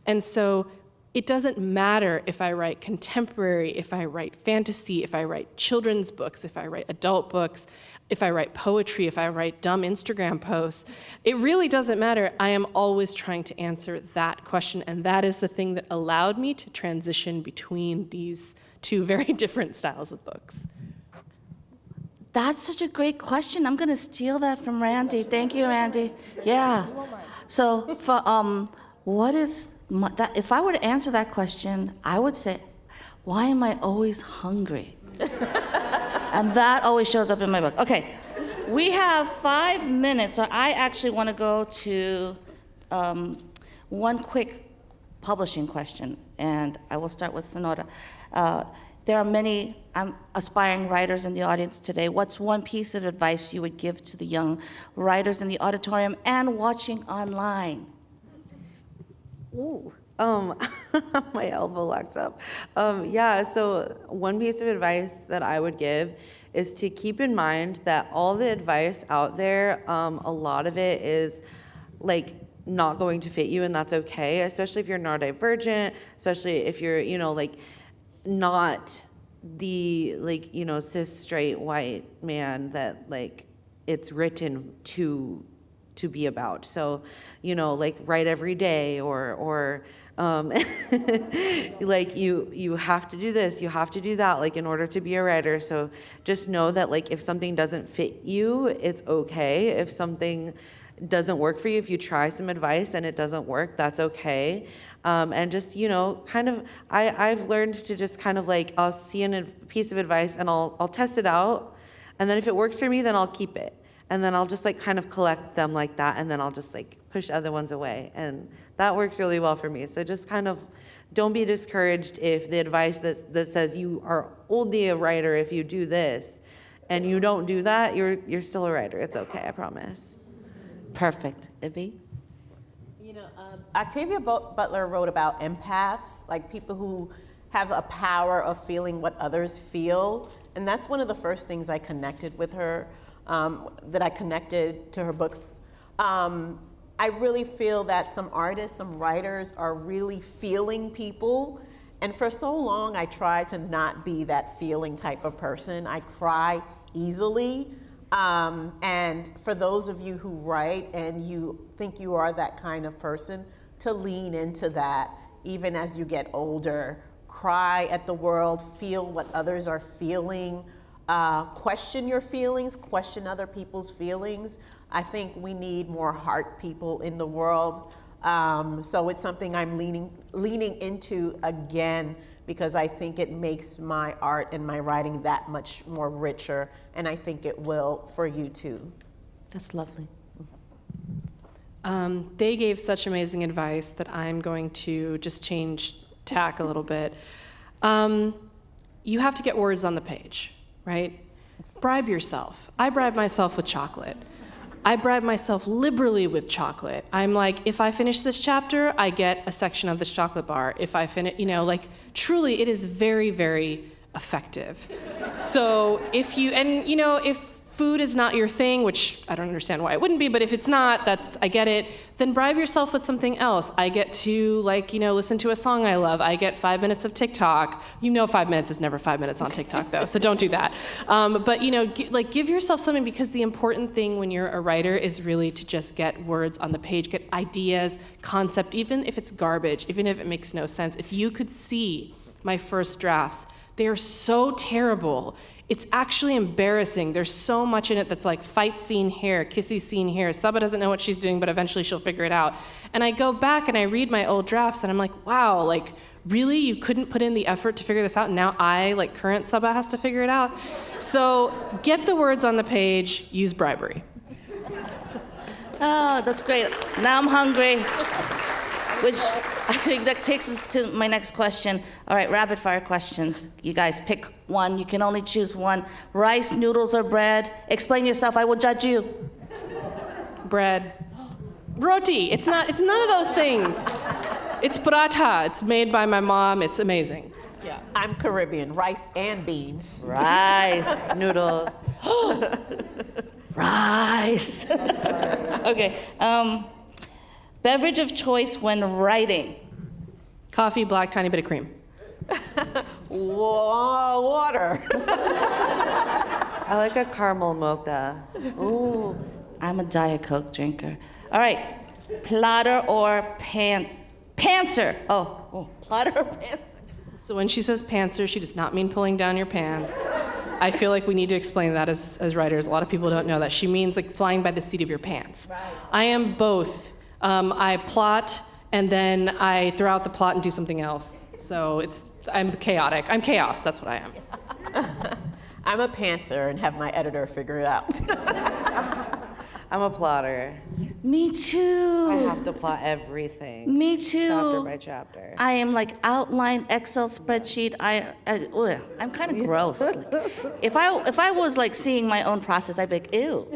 D: And so it doesn't matter if I write contemporary, if I write fantasy, if I write children's books, if I write adult books, if I write poetry, if I write dumb Instagram posts. It really doesn't matter. I am always trying to answer that question, and that is the thing that allowed me to transition between these two very different styles of books.
C: That's such a great question. I'm going to steal that from Randy. Thank you, Randy. Yeah. So for what is if I were to answer that question, I would say, why am I always hungry? And that always shows up in my book. Okay, we have 5 minutes, so I actually want to go to one quick publishing question, and I will start with Sonora. There are many aspiring writers in the audience today. What's one piece of advice you would give to the young writers in the auditorium and watching online?
E: Ooh, my elbow locked up. Yeah, so one piece of advice that I would give is to keep in mind that all the advice out there, a lot of it is like not going to fit you, and that's okay, especially if you're neurodivergent, especially if you're, like not the, cis straight white man that like it's written to be about. So, write every day or like you have to do this, you have to do that, like in order to be a writer. So just know that like if something doesn't fit you, it's okay. If something doesn't work for you, if you try some advice and it doesn't work, that's okay. And just, kind of, I've learned to just kind of like, I'll see a piece of advice and I'll test it out. And then if it works for me, then I'll keep it. And then I'll just like kind of collect them like that, and then I'll just like push other ones away. And that works really well for me. So just kind of don't be discouraged if the advice that says you are only a writer if you do this, and you don't do that, you're still a writer. It's okay, I promise.
C: Perfect. Ibby?
B: Octavia Butler wrote about empaths, like people who have a power of feeling what others feel. And that's one of the first things I connected with her. That I connected to her books. I really feel that some artists, some writers are really feeling people. And for so long, I tried to not be that feeling type of person. I cry easily. And for those of you who write and you think you are that kind of person, to lean into that, even as you get older. Cry at the world, feel what others are feeling. Question your feelings, question other people's feelings. I think we need more heart people in the world. So it's something I'm leaning into again, because I think it makes my art and my writing that much more richer, and I think it will for you too.
C: That's lovely.
D: They gave such amazing advice that I'm going to just change tack a little bit. You have to get words on the page. Right? Bribe yourself. I bribe myself with chocolate. I bribe myself liberally with chocolate. I'm like, if I finish this chapter, I get a section of this chocolate bar. If I finish, like truly it is very, very effective. So if food is not your thing, which I don't understand why it wouldn't be, but if it's not, I get it, then bribe yourself with something else. I get to listen to a song I love. I get 5 minutes of TikTok. 5 minutes is never 5 minutes on TikTok though, so don't do that. But give yourself something, because the important thing when you're a writer is really to just get words on the page, get ideas, concept, even if it's garbage, even if it makes no sense. If you could see my first drafts, they are so terrible. It's actually embarrassing. There's so much in it that's like fight scene here, kissy scene here. Sabaa doesn't know what she's doing, but eventually she'll figure it out. And I go back and I read my old drafts and I'm like, wow, really? You couldn't put in the effort to figure this out? And now current Sabaa has to figure it out? So get the words on the page, use bribery.
C: Oh, that's great. Now I'm hungry. Which actually that takes us to my next question. All right, rapid fire questions. You guys pick one. You can only choose one. Rice, noodles, or bread? Explain yourself. I will judge you.
D: Bread. Roti. It's none of those things. It's paratha. It's made by my mom. It's amazing. Yeah.
F: I'm Caribbean. Rice and beans.
C: Rice.
E: Noodles.
C: Rice. Okay. Beverage of choice when writing?
D: Coffee, black, tiny bit of cream.
F: Water.
E: I like a caramel mocha.
C: Ooh, I'm a Diet Coke drinker. All right, plotter or pantser? Oh, plotter or pantser?
D: So when she says pantser, she does not mean pulling down your pants. I feel like we need to explain that as writers. A lot of people don't know that. She means flying by the seat of your pants. Right. I am both. I plot, and then I throw out the plot and do something else. So I'm chaotic. I'm chaos, that's what I am.
F: I'm a pantser and have my editor figure it out.
E: I'm a plotter.
C: Me too.
E: I have to plot everything.
C: Me too.
E: Chapter by chapter.
C: I am outline Excel spreadsheet. I'm kind of gross. If I was seeing my own process, I'd be like, ew.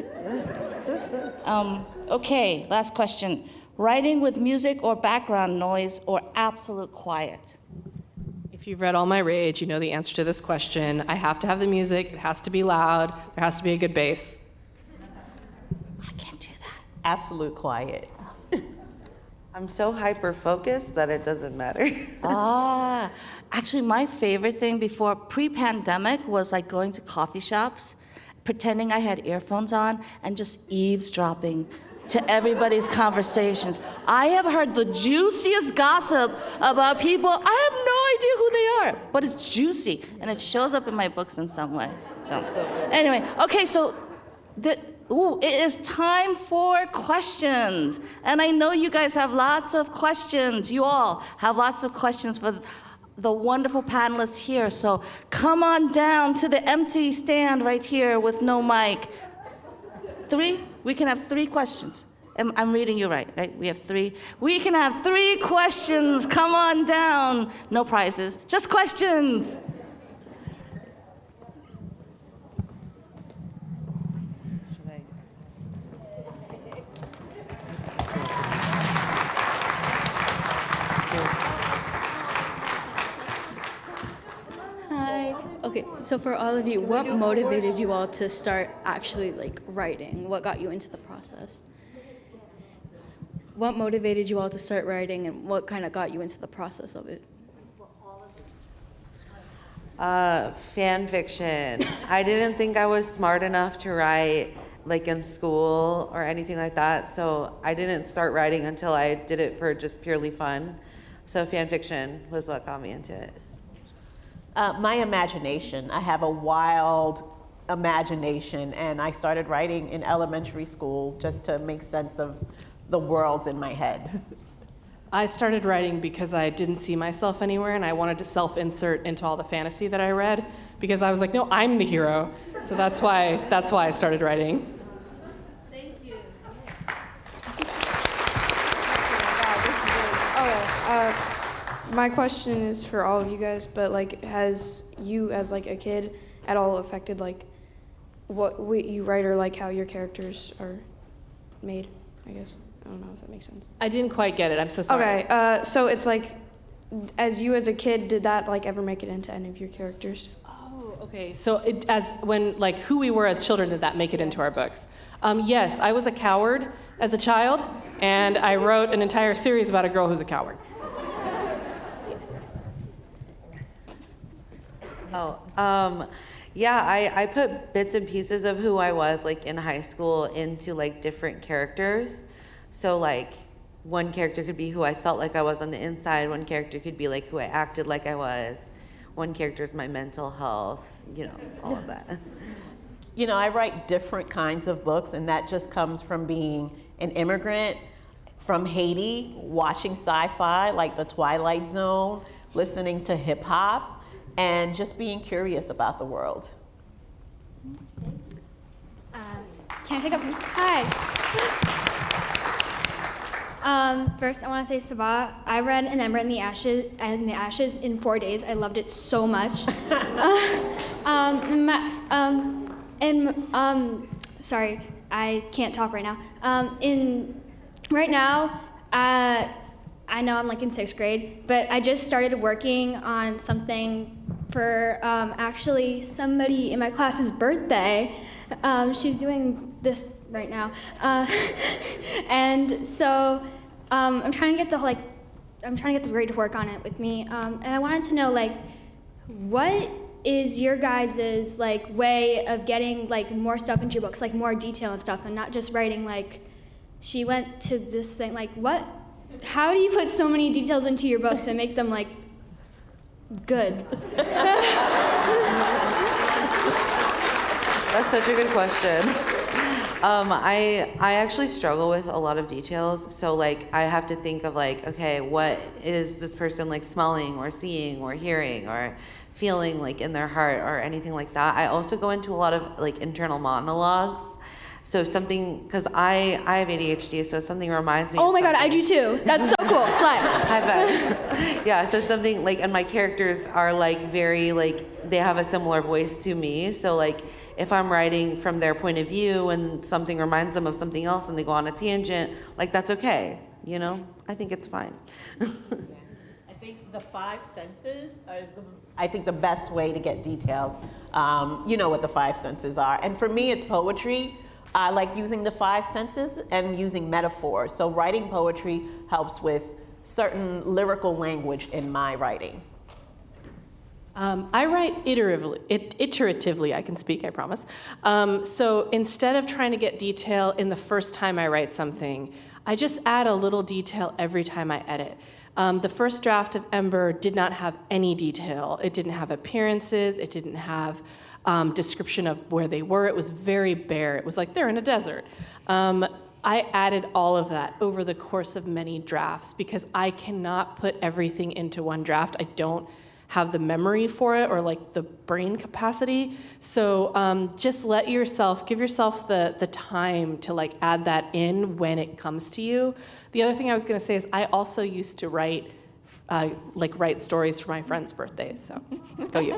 C: Okay, last question. Writing with music or background noise or absolute quiet?
D: If you've read All My Rage, you know the answer to this question. I have to have the music. It has to be loud. There has to be a good bass.
C: I can't do that.
F: Absolute quiet.
E: I'm so hyper-focused that it doesn't matter.
C: Actually, my favorite thing before pre-pandemic was going to coffee shops, pretending I had earphones on, and just eavesdropping to everybody's conversations. I have heard the juiciest gossip about people. I have no idea who they are, but it's juicy, and it shows up in my books in some way. So anyway, okay, so it is time for questions. And I know you guys have lots of questions. You all have lots of questions for the wonderful panelists here. So come on down to the empty stand right here with no mic. 3? We can have 3 questions. I'm reading you right? We have 3. We can have 3 questions. Come on down. No prizes, just questions.
G: Hi. Okay, so for all of you, what motivated you all to start actually writing? What got you into the process? What motivated you all to start writing, and what kind of got you into the process of it?
E: Fan fiction. I didn't think I was smart enough to write in school or anything like that, so I didn't start writing until I did it for just purely fun. So fan fiction was what got me into it.
F: My imagination. I have a wild imagination, and I started writing in elementary school just to make sense of the worlds in my head.
D: I started writing because I didn't see myself anywhere, and I wanted to self-insert into all the fantasy that I read, because I was like, no, I'm the hero. So that's why I started writing.
G: Thank you.
H: My question is for all of you guys, but has you as a kid at all affected what you write, or how your characters are made, I guess. I don't know if that makes sense.
D: I didn't quite get it. I'm so sorry.
H: Okay, so it's like, as a kid, did that like ever make it into any of your characters?
D: Oh, okay. So who we were as children, did that make it into our books? Yes, I was a coward as a child, and I wrote an entire series about a girl who's a coward.
E: Yeah, I put bits and pieces of who I was like in high school into like different characters. So like one character could be who I felt like I was on the inside, one character could be like who I acted like I was, one character is my mental health, all of that.
F: I write different kinds of books, and that just comes from being an immigrant from Haiti, watching sci-fi like The Twilight Zone, listening to hip hop, and just being curious about the world.
I: Can I take up? Hi. First, I want to say Sabaa. I read An Ember in the Ashes in 4 days. I loved it so much. Sorry, I can't talk right now. Right now, I know I'm like in 6th grade, but I just started working on something for actually somebody in my class's birthday. She's doing this right now, and so I'm trying to get the grade to work on it with me, and I wanted to know what is your guys' way of getting more stuff into your books, more detail and stuff, and not just writing she went to this thing, how do you put so many details into your books and make them good?
E: That's such a good question. I actually struggle with a lot of details. So I have to think of okay, what is this person smelling or seeing or hearing or feeling in their heart or anything like that. I also go into a lot of internal monologues. So something, because I have ADHD, so something reminds me
I: Oh
E: of
I: my God, I
E: something.
I: do too. That's so cool. Slide.
E: Hi, bet. Yeah, so something and my characters are very they have a similar voice to me. So if I'm writing from their point of view and something reminds them of something else and they go on a tangent, that's okay. I think it's fine.
F: I think the 5 senses are the best way to get details. You know what the 5 senses are. And for me, it's poetry. I like using the 5 senses and using metaphors. So writing poetry helps with certain lyrical language in my writing.
D: I write iteratively, I can speak, I promise. So instead of trying to get detail in the first time I write something, I just add a little detail every time I edit. The first draft of Ember did not have any detail. It didn't have appearances, it didn't have description of where they were. It was very bare. It was they're in a desert. I added all of that over the course of many drafts because I cannot put everything into one draft. I don't have the memory for it or the brain capacity. So just give yourself the time to add that in when it comes to you. The other thing I was gonna say is I also used to write stories for my friends' birthdays, so go you.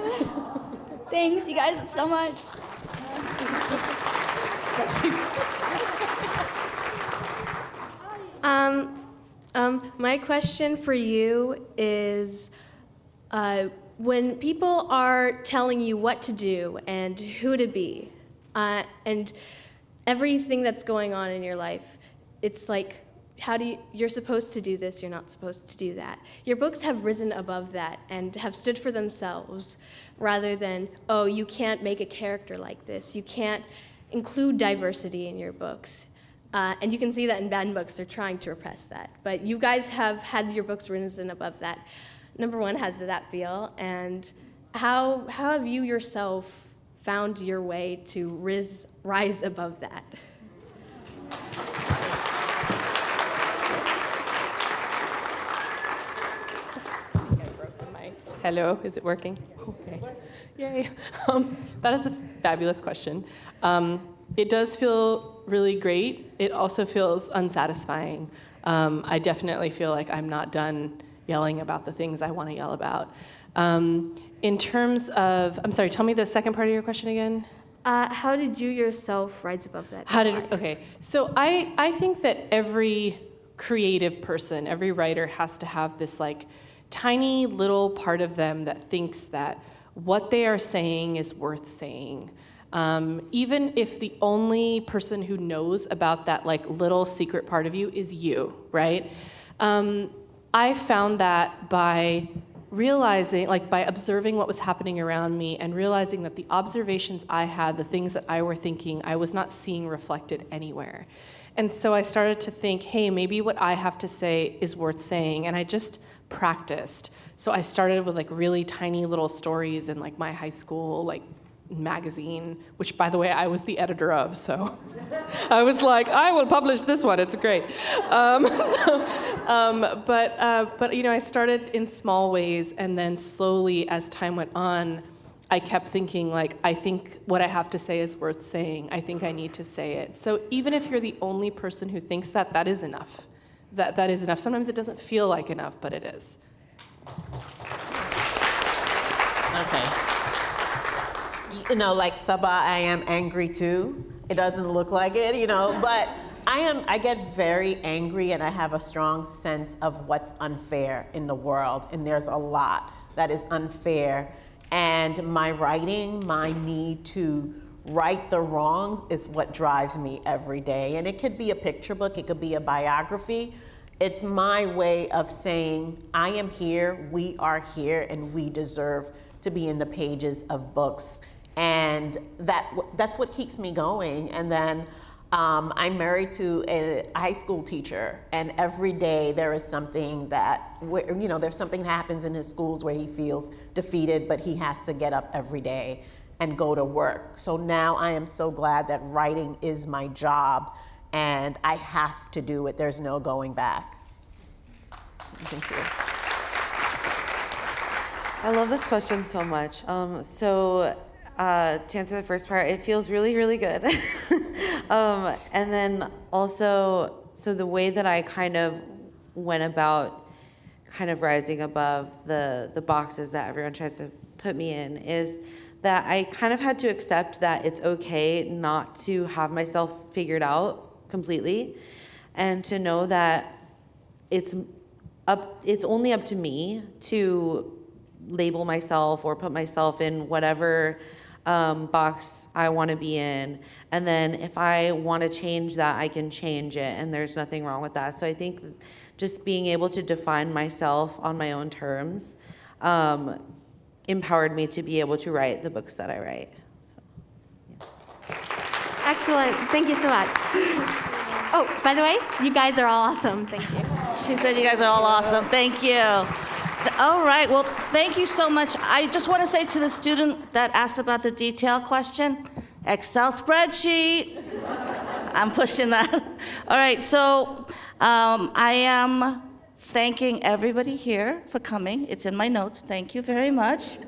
I: Thanks, you guys, so much.
J: My question for you is, when people are telling you what to do and who to be, and everything that's going on in your life, it's you're supposed to do this, you're not supposed to do that. Your books have risen above that and have stood for themselves rather than, oh, you can't make a character like this. You can't include diversity in your books. And you can see that in banned books, they're trying to repress that. But you guys have had your books risen above that. Number one, how does that feel? And how have you yourself found your way to rise above that?
D: Hello, is it working? Okay. Yay. That is a fabulous question. It does feel really great. It also feels unsatisfying. I definitely feel like I'm not done yelling about the things I want to yell about. In terms of, I'm sorry, tell me the second part of your question again.
J: How did you yourself rise above that?
D: Okay, so I think that every creative person, every writer has to have this like tiny little part of them that thinks that what they are saying is worth saying. Even if the only person who knows about that like little secret part of you is you, right? I found that by realizing, like by observing what was happening around me and realizing that the observations I had, the things that I were thinking, I was not seeing reflected anywhere. And so I started to think, hey, maybe what I have to say is worth saying, and I just practiced. So I started with like really tiny little stories in like my high school like magazine, which by the way I was the editor of, so I was like, I will publish this one, it's great. But you know, I started in small ways, and then slowly as time went on, I kept thinking like, I think what I have to say is worth saying. I think I need to say it. So even if you're the only person who thinks that, that is enough. That is enough. Sometimes it doesn't feel like enough, but it is.
F: Okay. You know, like Sabaa, I am angry too. It doesn't look like it, you know, but I get very angry, and I have a strong sense of what's unfair in the world, and there's a lot that is unfair. And my writing, my need to right the wrongs is what drives me every day. And it could be a picture book, it could be a biography. It's my way of saying, I am here, we are here, and we deserve to be in the pages of books. And that's what keeps me going. And then I'm married to a high school teacher, and every day there is something that, you know, there's something that happens in his schools where he feels defeated, but he has to get up every day and go to work. So now I am so glad that writing is my job, and I have to do it. There's no going back. Thank you.
E: I love this question so much. To answer the first part, it feels really, really good. And then also, so the way that I kind of went about kind of rising above the boxes that everyone tries to put me in is that I kind of had to accept that it's okay not to have myself figured out completely, and to know that it's only up to me to label myself or put myself in whatever box I want to be in. And then if I want to change that, I can change it, and there's nothing wrong with that. So I think just being able to define myself on my own terms empowered me to be able to write the books that I write. So, yeah.
J: Excellent. Thank you so much. Oh, by the way, you guys are all awesome. Thank you.
C: She said you guys are all awesome. Thank you. All right, well, thank you so much. I just want to say to the student that asked about the detail question, Excel spreadsheet. I'm pushing that. All right, so I am thanking everybody here for coming. It's in my notes. Thank you very much.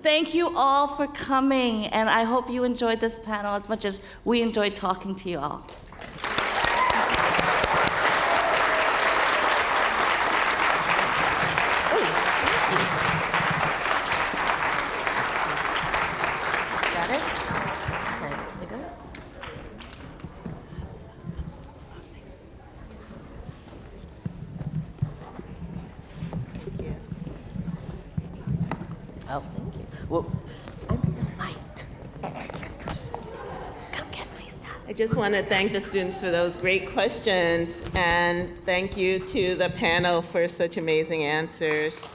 C: Thank you all for coming, and I hope you enjoyed this panel as much as we enjoyed talking to you all.
F: Oh, thank you. Well, I'm still light. Come get me, stop.
B: I just want to thank the students for those great questions, and thank you to the panel for such amazing answers.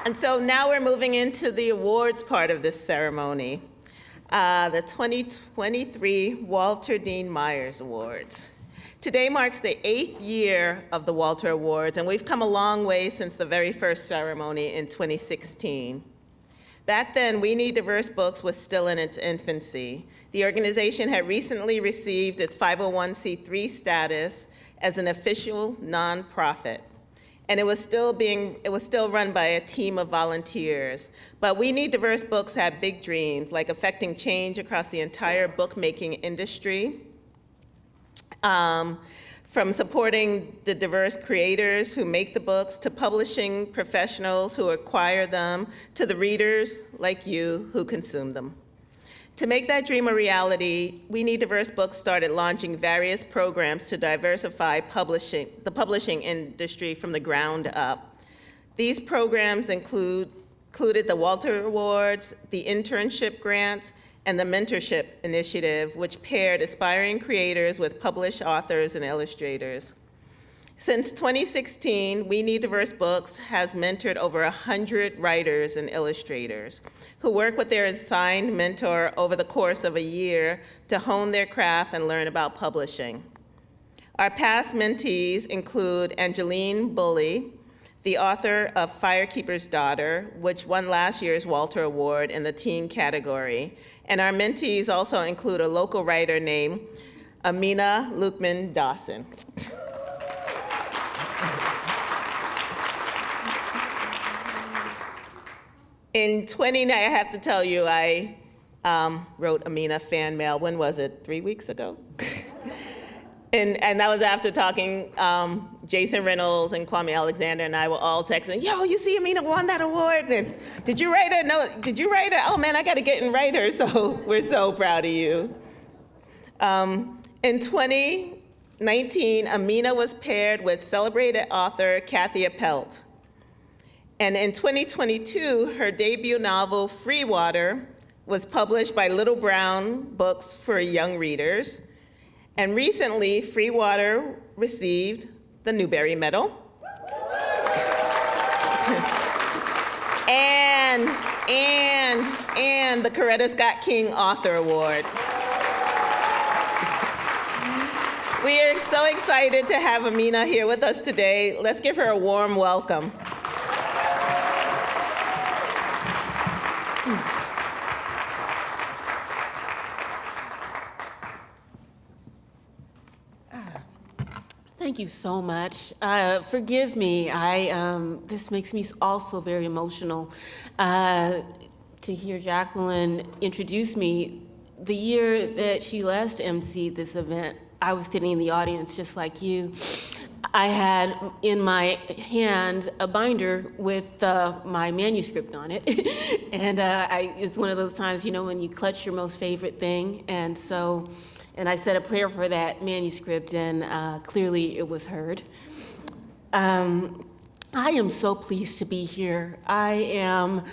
B: And so now we're moving into the awards part of this ceremony, the 2023 Walter Dean Myers Awards. Today marks the 8th year of the Walter Awards, and we've come a long way since the very first ceremony in 2016. Back then, We Need Diverse Books was still in its infancy. The organization had recently received its 501c3 status as an official nonprofit, and it was still run by a team of volunteers. But We Need Diverse Books had big dreams, like affecting change across the entire bookmaking industry. from supporting the diverse creators who make the books, to publishing professionals who acquire them, to the readers like you who consume them. To make that dream a reality, We Need Diverse Books started launching various programs to diversify the publishing industry from the ground up. These programs included the Walter Awards, the internship grants, and the mentorship initiative, which paired aspiring creators with published authors and illustrators. Since 2016, We Need Diverse Books has mentored over 100 writers and illustrators who work with their assigned mentor over the course of a year to hone their craft and learn about publishing. Our past mentees include Angeline Bully, the author of Firekeeper's Daughter, which won last year's Walter Award in the teen category. And our mentees also include a local writer named Amina Lukman Dawson. I have to tell you, I wrote Amina fan mail. When was it? 3 weeks ago? And that was after talking, Jason Reynolds and Kwame Alexander and I were all texting, yo, you see Amina won that award? And did you write her? No, did you write her? Oh man, I gotta get and write her. So we're so proud of you. In 2019, Amina was paired with celebrated author Kathy Appelt. And in 2022, her debut novel, Free Water, was published by Little Brown Books for young readers. And recently, Free Water received the Newbery Medal. and the Coretta Scott King Author Award. We are so excited to have Amina here with us today. Let's give her a warm welcome.
K: Thank you so much. Forgive me, this makes me also very emotional to hear Jacqueline introduce me. The year that she last emceed this event, I was sitting in the audience just like you. I had in my hand a binder with my manuscript on it. And it's one of those times, you know, when you clutch your most favorite thing. And I said a prayer for that manuscript, and clearly it was heard. I am so pleased to be here. I am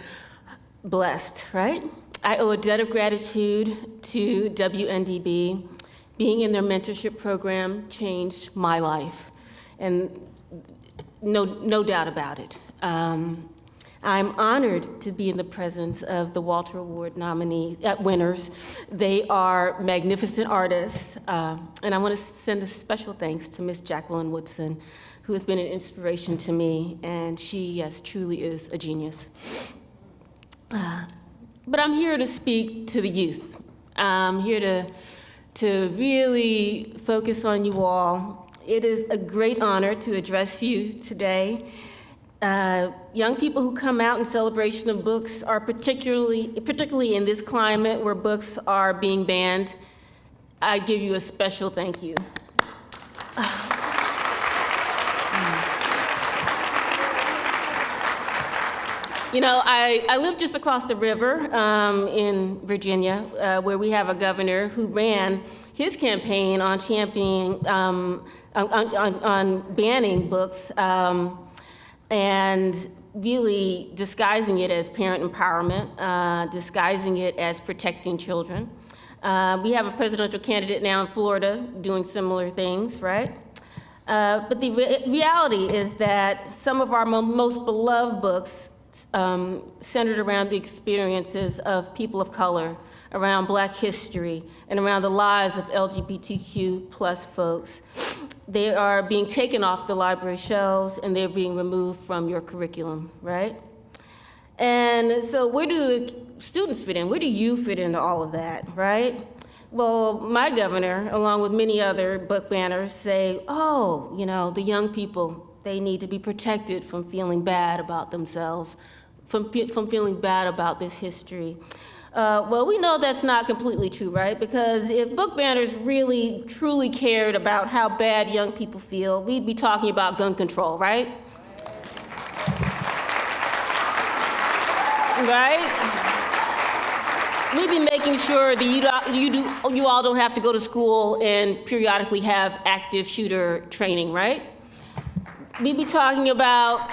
K: blessed, right? I owe a debt of gratitude to WNDB. Being in their mentorship program changed my life, and no doubt about it. I'm honored to be in the presence of the Walter Award winners. They are magnificent artists, and I want to send a special thanks to Miss Jacqueline Woodson, who has been an inspiration to me, and she, yes, truly is a genius. But I'm here to speak to the youth. I'm here to really focus on you all. It is a great honor to address you today. Young people who come out in celebration of books are particularly in this climate where books are being banned, I give you a special thank you. You know, I live just across the river in Virginia, where we have a governor who ran his campaign on championing, on banning books, and really disguising it as parent empowerment, disguising it as protecting children. We have a presidential candidate now in Florida doing similar things, right? But the reality is that some of our most beloved books centered around the experiences of people of color, around Black history, and around the lives of LGBTQ+ folks. They are being taken off the library shelves, and they're being removed from your curriculum, right? And so where do the students fit in? Where do you fit into all of that, right? Well, my governor, along with many other book banners, say, oh, you know, the young people, they need to be protected from feeling bad about themselves, from feeling bad about this history. Well, we know that's not completely true, right? Because if book banners really, truly cared about how bad young people feel, we'd be talking about gun control, right? Right? We'd be making sure that you all don't have to go to school and periodically have active shooter training, right? We'd be talking about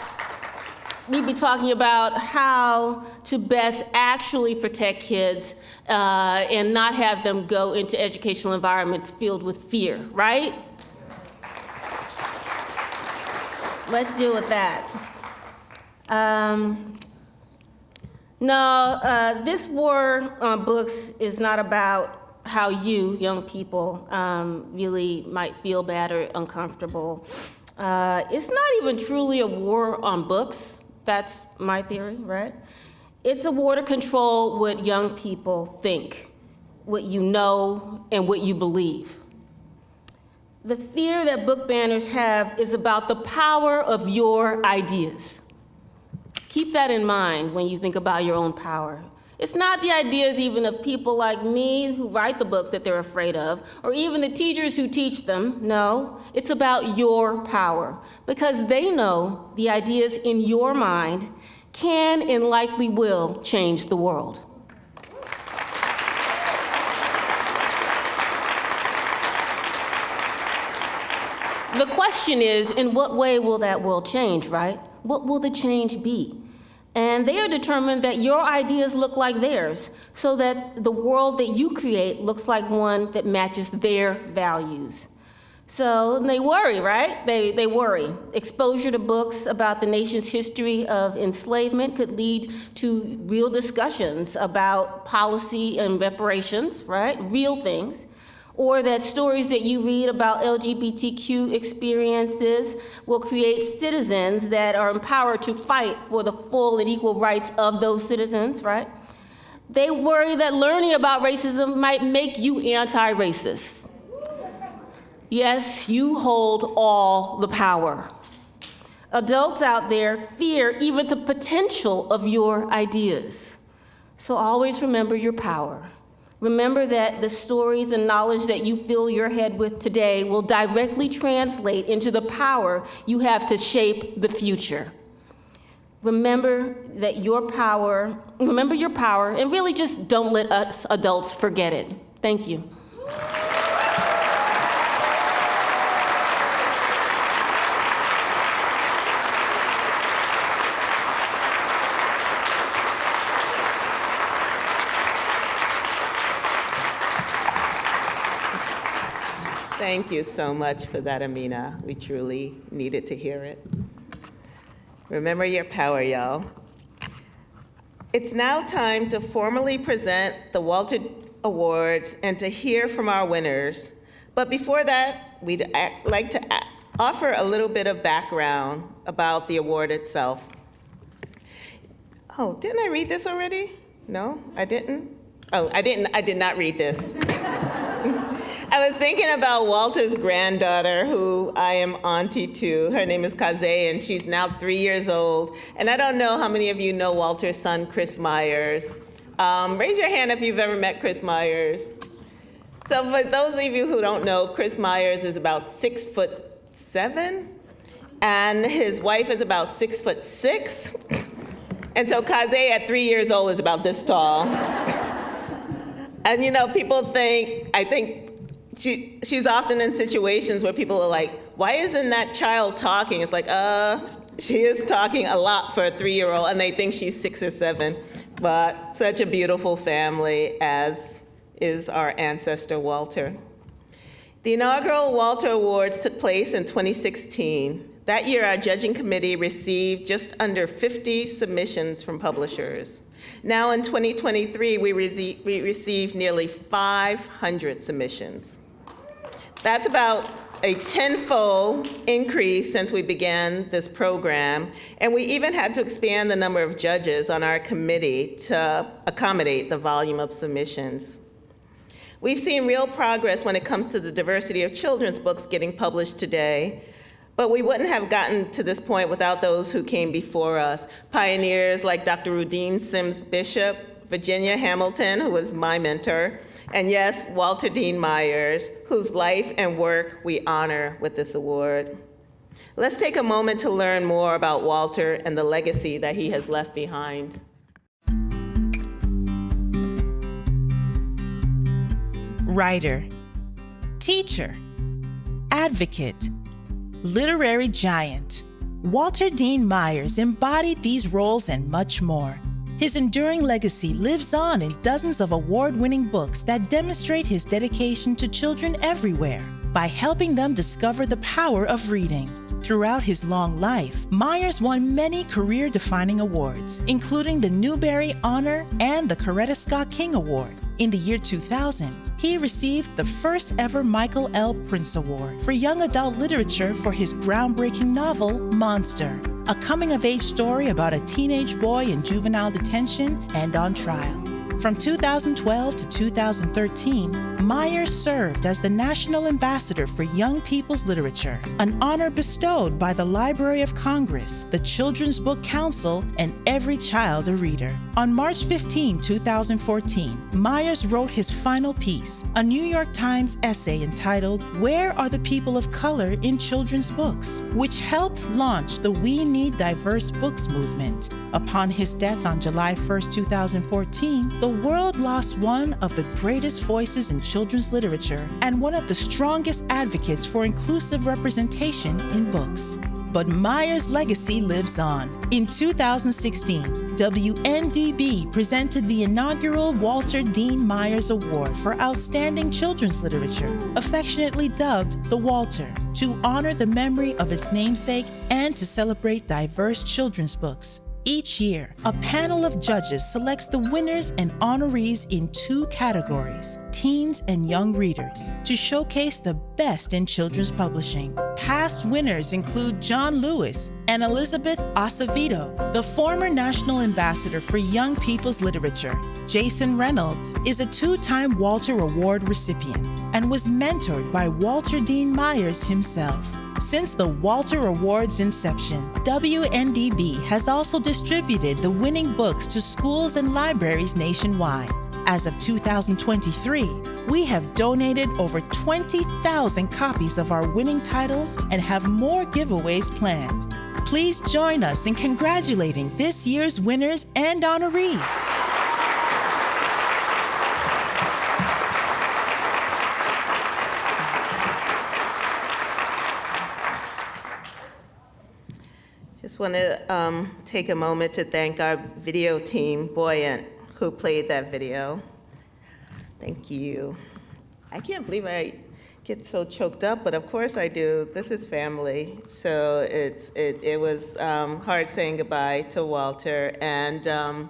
K: how to best actually protect kids and not have them go into educational environments filled with fear, right? Let's deal with that. No, this war on books is not about how you, young people, really might feel bad or uncomfortable. It's not even truly a war on books. That's my theory, right? It's a war to control what young people think, what you know, and what you believe. The fear that book banners have is about the power of your ideas. Keep that in mind when you think about your own power. It's not the ideas even of people like me who write the books that they're afraid of, or even the teachers who teach them. No, it's about your power, because they know the ideas in your mind can and likely will change the world. The question is, in what way will that world change, right? What will the change be? And they are determined that your ideas look like theirs, so that the world that you create looks like one that matches their values. So they worry, right? They worry. Exposure to books about the nation's history of enslavement could lead to real discussions about policy and reparations, right? Real things. Or that stories that you read about LGBTQ experiences will create citizens that are empowered to fight for the full and equal rights of those citizens, right? They worry that learning about racism might make you anti-racist. Yes, you hold all the power. Adults out there fear even the potential of your ideas. So always remember your power. Remember that the stories and knowledge that you fill your head with today will directly translate into the power you have to shape the future. Remember your power, and really just don't let us adults forget it. Thank you.
B: Thank you so much for that, Amina. We truly needed to hear it. Remember your power, y'all. It's now time to formally present the Walter Awards and to hear from our winners. But before that, we'd like to offer a little bit of background about the award itself. Oh, didn't I read this already? No, I didn't? Oh, I did not read this. I was thinking about Walter's granddaughter, who I am auntie to. Her name is Kaze, and she's now 3 years old. And I don't know how many of you know Walter's son, Chris Myers. Raise your hand if you've ever met Chris Myers. So for those of you who don't know, Chris Myers is about 6'7", and his wife is about 6'6". And so Kaze at 3 years old is about this tall. And you know, people think, I think she's often in situations where people are like, why isn't that child talking? It's like, she is talking a lot for a 3-year-old, and they think she's 6 or 7. But such a beautiful family, as is our ancestor Walter. The inaugural Walter Awards took place in 2016. That year, our judging committee received just under 50 submissions from publishers. Now in 2023, we received nearly 500 submissions. That's about a 10-fold increase since we began this program, and we even had to expand the number of judges on our committee to accommodate the volume of submissions. We've seen real progress when it comes to the diversity of children's books getting published today, but we wouldn't have gotten to this point without those who came before us. Pioneers like Dr. Rudine Sims Bishop, Virginia Hamilton, who was my mentor, and yes, Walter Dean Myers, whose life and work we honor with this award. Let's take a moment to learn more about Walter and the legacy that he has left behind.
L: Writer, teacher, advocate, literary giant. Walter Dean Myers embodied these roles and much more. His enduring legacy lives on in dozens of award-winning books that demonstrate his dedication to children everywhere by helping them discover the power of reading. Throughout his long life, Myers won many career-defining awards, including the Newbery Honor and the Coretta Scott King Award. In the year 2000, he received the first ever Michael L. Prince Award for young adult literature for his groundbreaking novel, Monster, a coming-of-age story about a teenage boy in juvenile detention and on trial. From 2012 to 2013, Myers served as the National Ambassador for Young People's Literature, an honor bestowed by the Library of Congress, the Children's Book Council, and Every Child a Reader. On March 15, 2014, Myers wrote his final piece, a New York Times essay entitled, "Where Are the People of Color in Children's Books?" which helped launch the We Need Diverse Books movement. Upon his death on July 1, 2014, the world lost one of the greatest voices in children's literature and one of the strongest advocates for inclusive representation in books. But Myers' legacy lives on. In 2016, WNDB presented the inaugural Walter Dean Myers Award for Outstanding Children's Literature, affectionately dubbed the Walter, to honor the memory of its namesake and to celebrate diverse children's books. Each year, a panel of judges selects the winners and honorees in 2 categories, teens and young readers, to showcase the best in children's publishing. Past winners include John Lewis and Elizabeth Acevedo, the former National Ambassador for Young People's Literature. Jason Reynolds is a 2-time Walter Award recipient and was mentored by Walter Dean Myers himself. Since the Walter Award's inception, WNDB has also distributed the winning books to schools and libraries nationwide. As of 2023, we have donated over 20,000 copies of our winning titles and have more giveaways planned. Please join us in congratulating this year's winners and honorees.
B: Just want to take a moment to thank our video team, Buoyant, who played that video. Thank you. I can't believe I get so choked up, but of course I do. This is family. So it was hard saying goodbye to Walter, and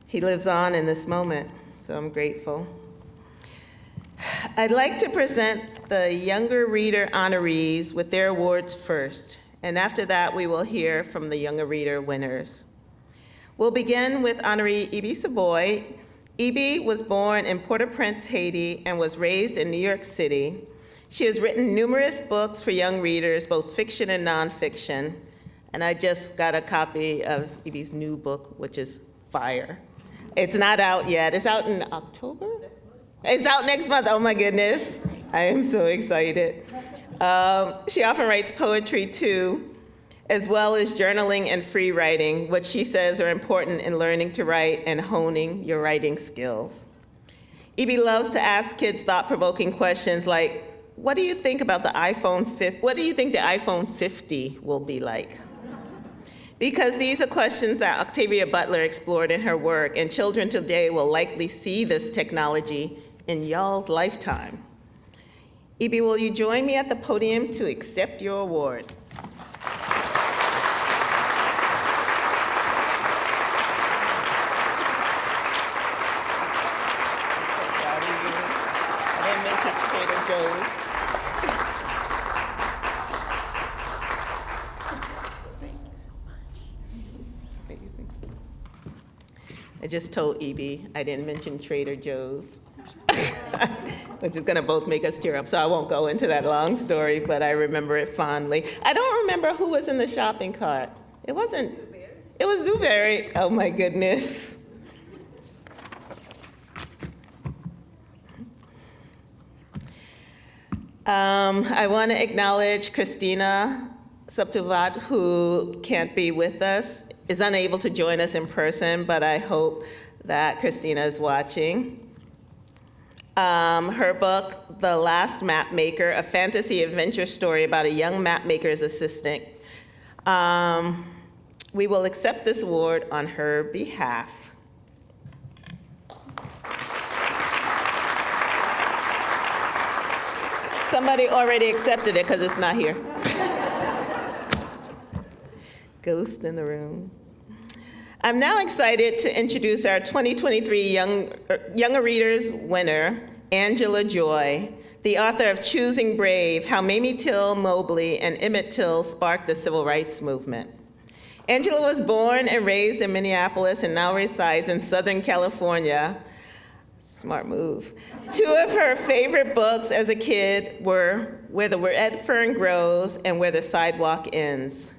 B: he lives on in this moment, so I'm grateful. I'd like to present the Younger Reader honorees with their awards first. And after that, we will hear from the Younger Reader winners. We'll begin with honoree Ibi Zoboi. Ibi was born in Port-au-Prince, Haiti, and was raised in New York City. She has written numerous books for young readers, both fiction and nonfiction. And I just got a copy of Ibi's new book, which is fire. It's not out yet. It's out in October? It's out next month. Oh my goodness. I am so excited. She often writes poetry too, as well as journaling and free writing, which she says are important in learning to write and honing your writing skills. Ibi loves to ask kids thought-provoking questions like, what do you think about the iPhone 50? What do you think the iPhone 50 will be like? Because these are questions that Octavia Butler explored in her work, and children today will likely see this technology in y'all's lifetime. Ibi, will you join me at the podium to accept your award? I didn't mention Trader Joe's. Amazing. I just told Ibi I didn't mention Trader Joe's. Which is going to both make us tear up, so I won't go into that long story, but I remember it fondly. I don't remember who was in the shopping cart. It wasn't, it was Zoboi. Oh my goodness. I want to acknowledge Christina Soontornvat, who can't be with us, is unable to join us in person, but I hope that Christina is watching. Her book, The Last Mapmaker, a fantasy adventure story about a young mapmaker's assistant. We will accept this award on her behalf. Somebody already accepted it because it's not here. Ghost in the room. I'm now excited to introduce our 2023 Younger Readers winner, Angela Joy, the author of Choosing Brave, How Mamie Till-Mobley and Emmett Till Sparked the Civil Rights Movement. Angela was born and raised in Minneapolis and now resides in Southern California. Smart move. Two of her favorite books as a kid were Where the Red Fern Grows and Where the Sidewalk Ends.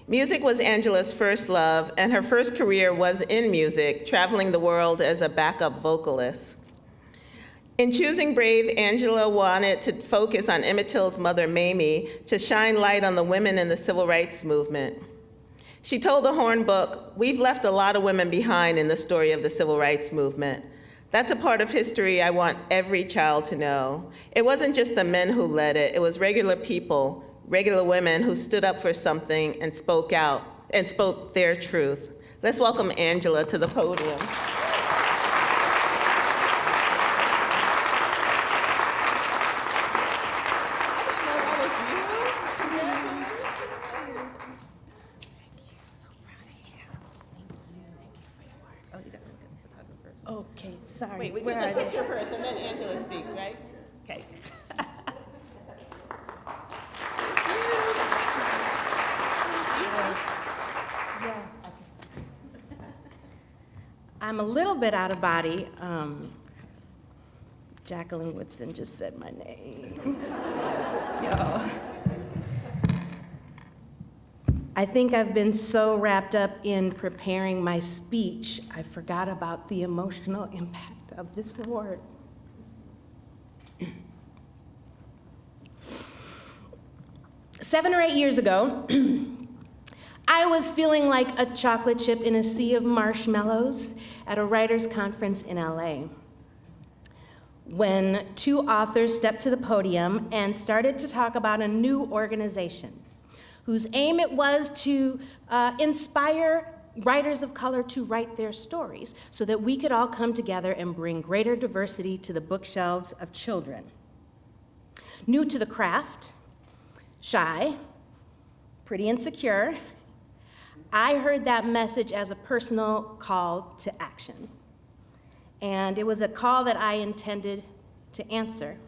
B: Music was Angela's first love, and her first career was in music, traveling the world as a backup vocalist. In Choosing Brave, Angela wanted to focus on Emmett Till's mother, Mamie, to shine light on the women in the civil rights movement. She told the Horn book, "We've left a lot of women behind in the story of the civil rights movement. That's a part of history I want every child to know. It wasn't just the men who led it, it was regular people, regular women who stood up for something and spoke out and spoke their truth." Let's welcome Angela to the podium.
M: Okay, sorry.
B: Wait, we
M: Where
B: get
M: are
B: the
M: they?
B: picture first, and then Angela speaks, right? Okay.
M: Yeah. I'm a little bit out of body. Jacqueline Woodson just said my name. Yo. I think I've been so wrapped up in preparing my speech, I forgot about the emotional impact of this award. 7 or 8 years ago, I was feeling like a chocolate chip in a sea of marshmallows at a writers' conference in LA, when two authors stepped to the podium and started to talk about a new organization whose aim it was to inspire writers of color to write their stories so that we could all come together and bring greater diversity to the bookshelves of children. New to the craft, shy, pretty insecure, I heard that message as a personal call to action. And it was a call that I intended to answer.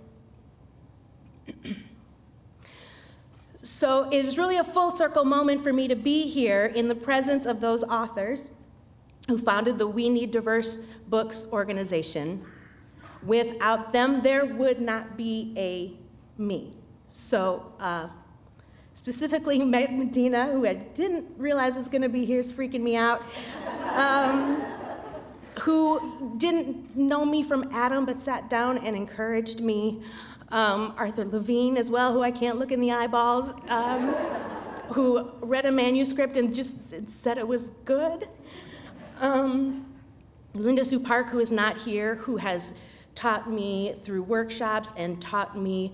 M: So it is really a full circle moment for me to be here in the presence of those authors who founded the We Need Diverse Books organization. Without them, there would not be a me. So specifically Meg Medina, who I didn't realize was gonna be here, is freaking me out, who didn't know me from Adam but sat down and encouraged me. Arthur Levine as well, who I can't look in the eyeballs, who read a manuscript and just said it was good. Linda Sue Park, who is not here, who has taught me through workshops and taught me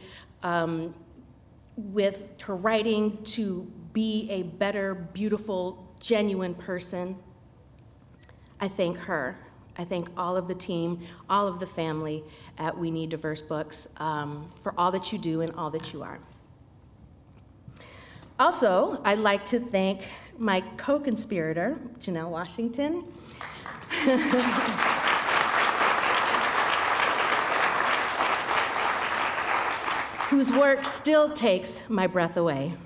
M: with her writing to be a better, beautiful, genuine person. I thank her. I thank all of the team, all of the family at We Need Diverse Books for all that you do and all that you are. Also, I'd like to thank my co-conspirator, Janelle Washington. Whose work still takes my breath away.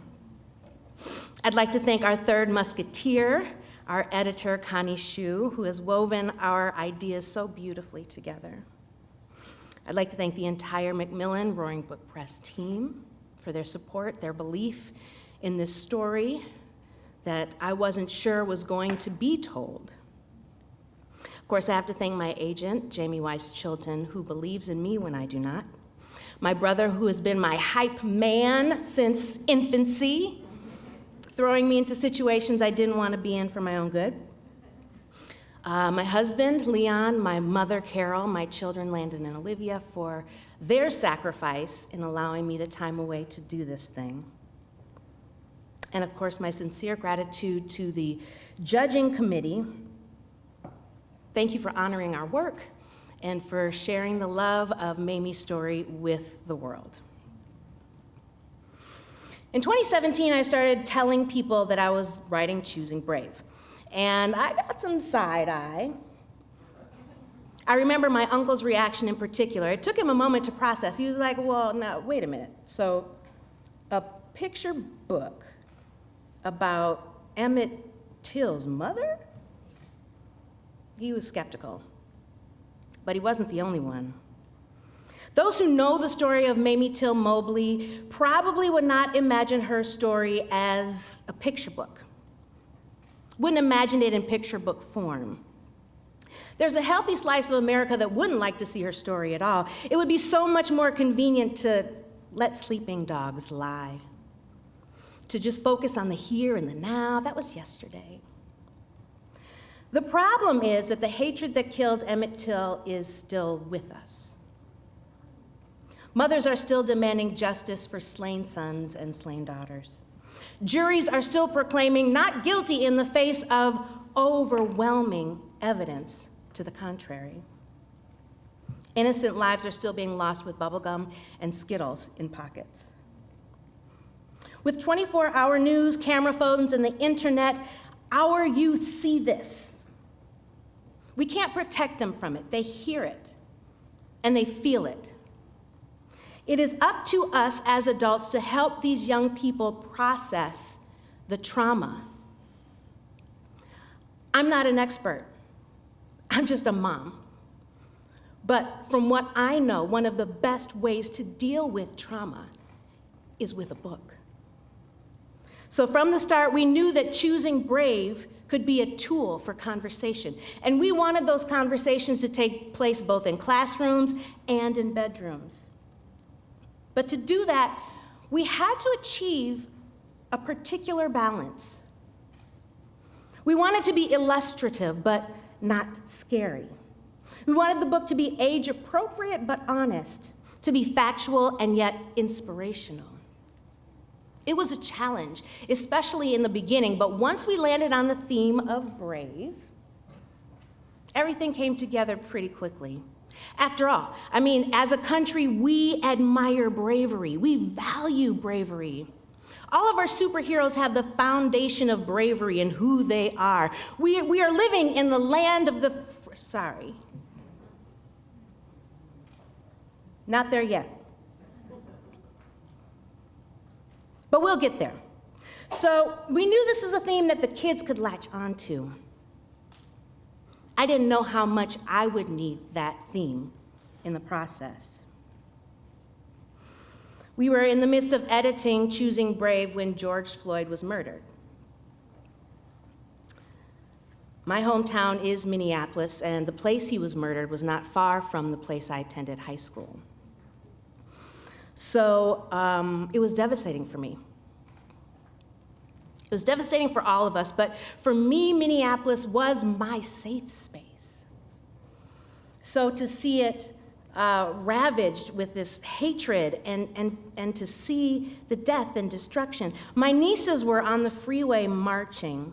M: I'd like to thank our third musketeer, our editor, Connie Shu, who has woven our ideas so beautifully together. I'd like to thank the entire Macmillan Roaring Book Press team for their support, their belief in this story that I wasn't sure was going to be told. Of course, I have to thank my agent, Jamie Weiss Chilton, who believes in me when I do not. My brother, who has been my hype man since infancy, throwing me into situations I didn't want to be in for my own good. My husband, Leon, my mother, Carol, my children, Landon and Olivia, for their sacrifice in allowing me the time away to do this thing. And of course, my sincere gratitude to the judging committee. Thank you for honoring our work and for sharing the love of Mamie's story with the world. In 2017, I started telling people that I was writing Choosing Brave, and I got some side eye. I remember my uncle's reaction in particular. It took him a moment to process. He was like, well, now, wait a minute. So, a picture book about Emmett Till's mother? He was skeptical, but he wasn't the only one. Those who know the story of Mamie Till-Mobley probably would not imagine her story as a picture book. Wouldn't imagine it in picture book form. There's a healthy slice of America that wouldn't like to see her story at all. It would be so much more convenient to let sleeping dogs lie, to just focus on the here and the now. That was yesterday. The problem is that the hatred that killed Emmett Till is still with us. Mothers are still demanding justice for slain sons and slain daughters. Juries are still proclaiming not guilty in the face of overwhelming evidence to the contrary. Innocent lives are still being lost with bubblegum and Skittles in pockets. With 24-hour news, camera phones, and the internet, our youth see this. We can't protect them from it. They hear it, and they feel it. It is up to us as adults to help these young people process the trauma. I'm not an expert. I'm just a mom. But from what I know, one of the best ways to deal with trauma is with a book. So from the start, we knew that Choosing Brave could be a tool for conversation. And we wanted those conversations to take place both in classrooms and in bedrooms. But to do that, we had to achieve a particular balance. We wanted to be illustrative, but not scary. We wanted the book to be age appropriate, but honest, to be factual and yet inspirational. It was a challenge, especially in the beginning, but once we landed on the theme of brave, everything came together pretty quickly. After all, I mean, as a country, we admire bravery. We value bravery. All of our superheroes have the foundation of bravery in who they are. We are living in the land of the, sorry. Not there yet. But we'll get there. So we knew this is a theme that the kids could latch onto. I didn't know how much I would need that theme in the process. We were in the midst of editing Choosing Brave when George Floyd was murdered. My hometown is Minneapolis, and the place he was murdered was not far from the place I attended high school. So it was devastating for me. It was devastating for all of us, but for me, Minneapolis was my safe space. So to see it ravaged with this hatred and to see the death and destruction. My nieces were on the freeway marching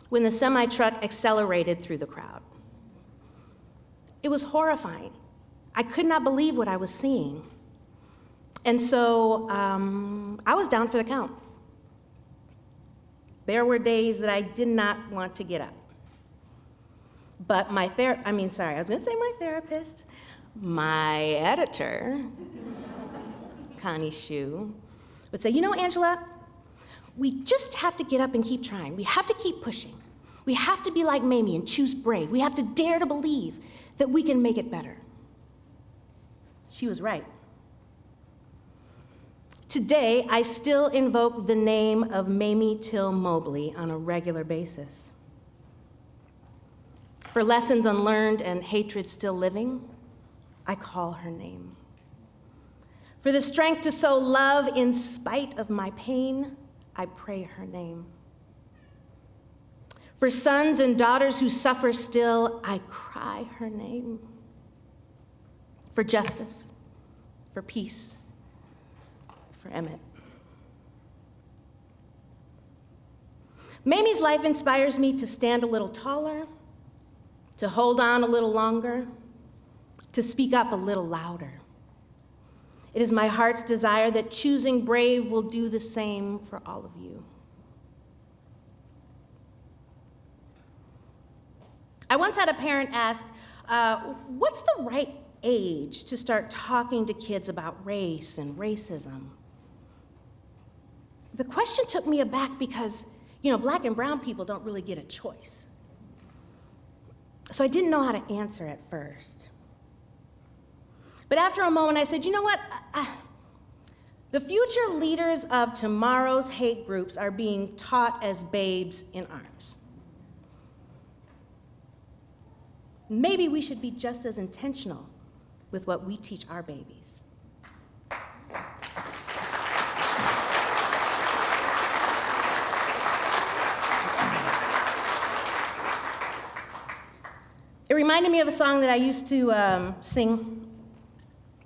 M: when the semi-truck accelerated through the crowd. It was horrifying. I could not believe what I was seeing. And so I was down for the count. There were days that I did not want to get up. But my therapist, my editor, Connie Shue, would say, you know, Angela, we just have to get up and keep trying. We have to keep pushing. We have to be like Mamie and choose brave. We have to dare to believe that we can make it better. She was right. Today, I still invoke the name of Mamie Till-Mobley on a regular basis. For lessons unlearned and hatred still living, I call her name. For the strength to sow love in spite of my pain, I pray her name. For sons and daughters who suffer still, I cry her name. For justice, for peace, for Emmett. Mamie's life inspires me to stand a little taller, to hold on a little longer, to speak up a little louder. It is my heart's desire that choosing brave will do the same for all of you. I once had a parent ask, what's the right age to start talking to kids about race and racism? The question took me aback because, Black and brown people don't really get a choice. So I didn't know how to answer at first. But after a moment, I said, you know what? The future leaders of tomorrow's hate groups are being taught as babes in arms. Maybe we should be just as intentional with what we teach our babies. It reminded me of a song that I used to sing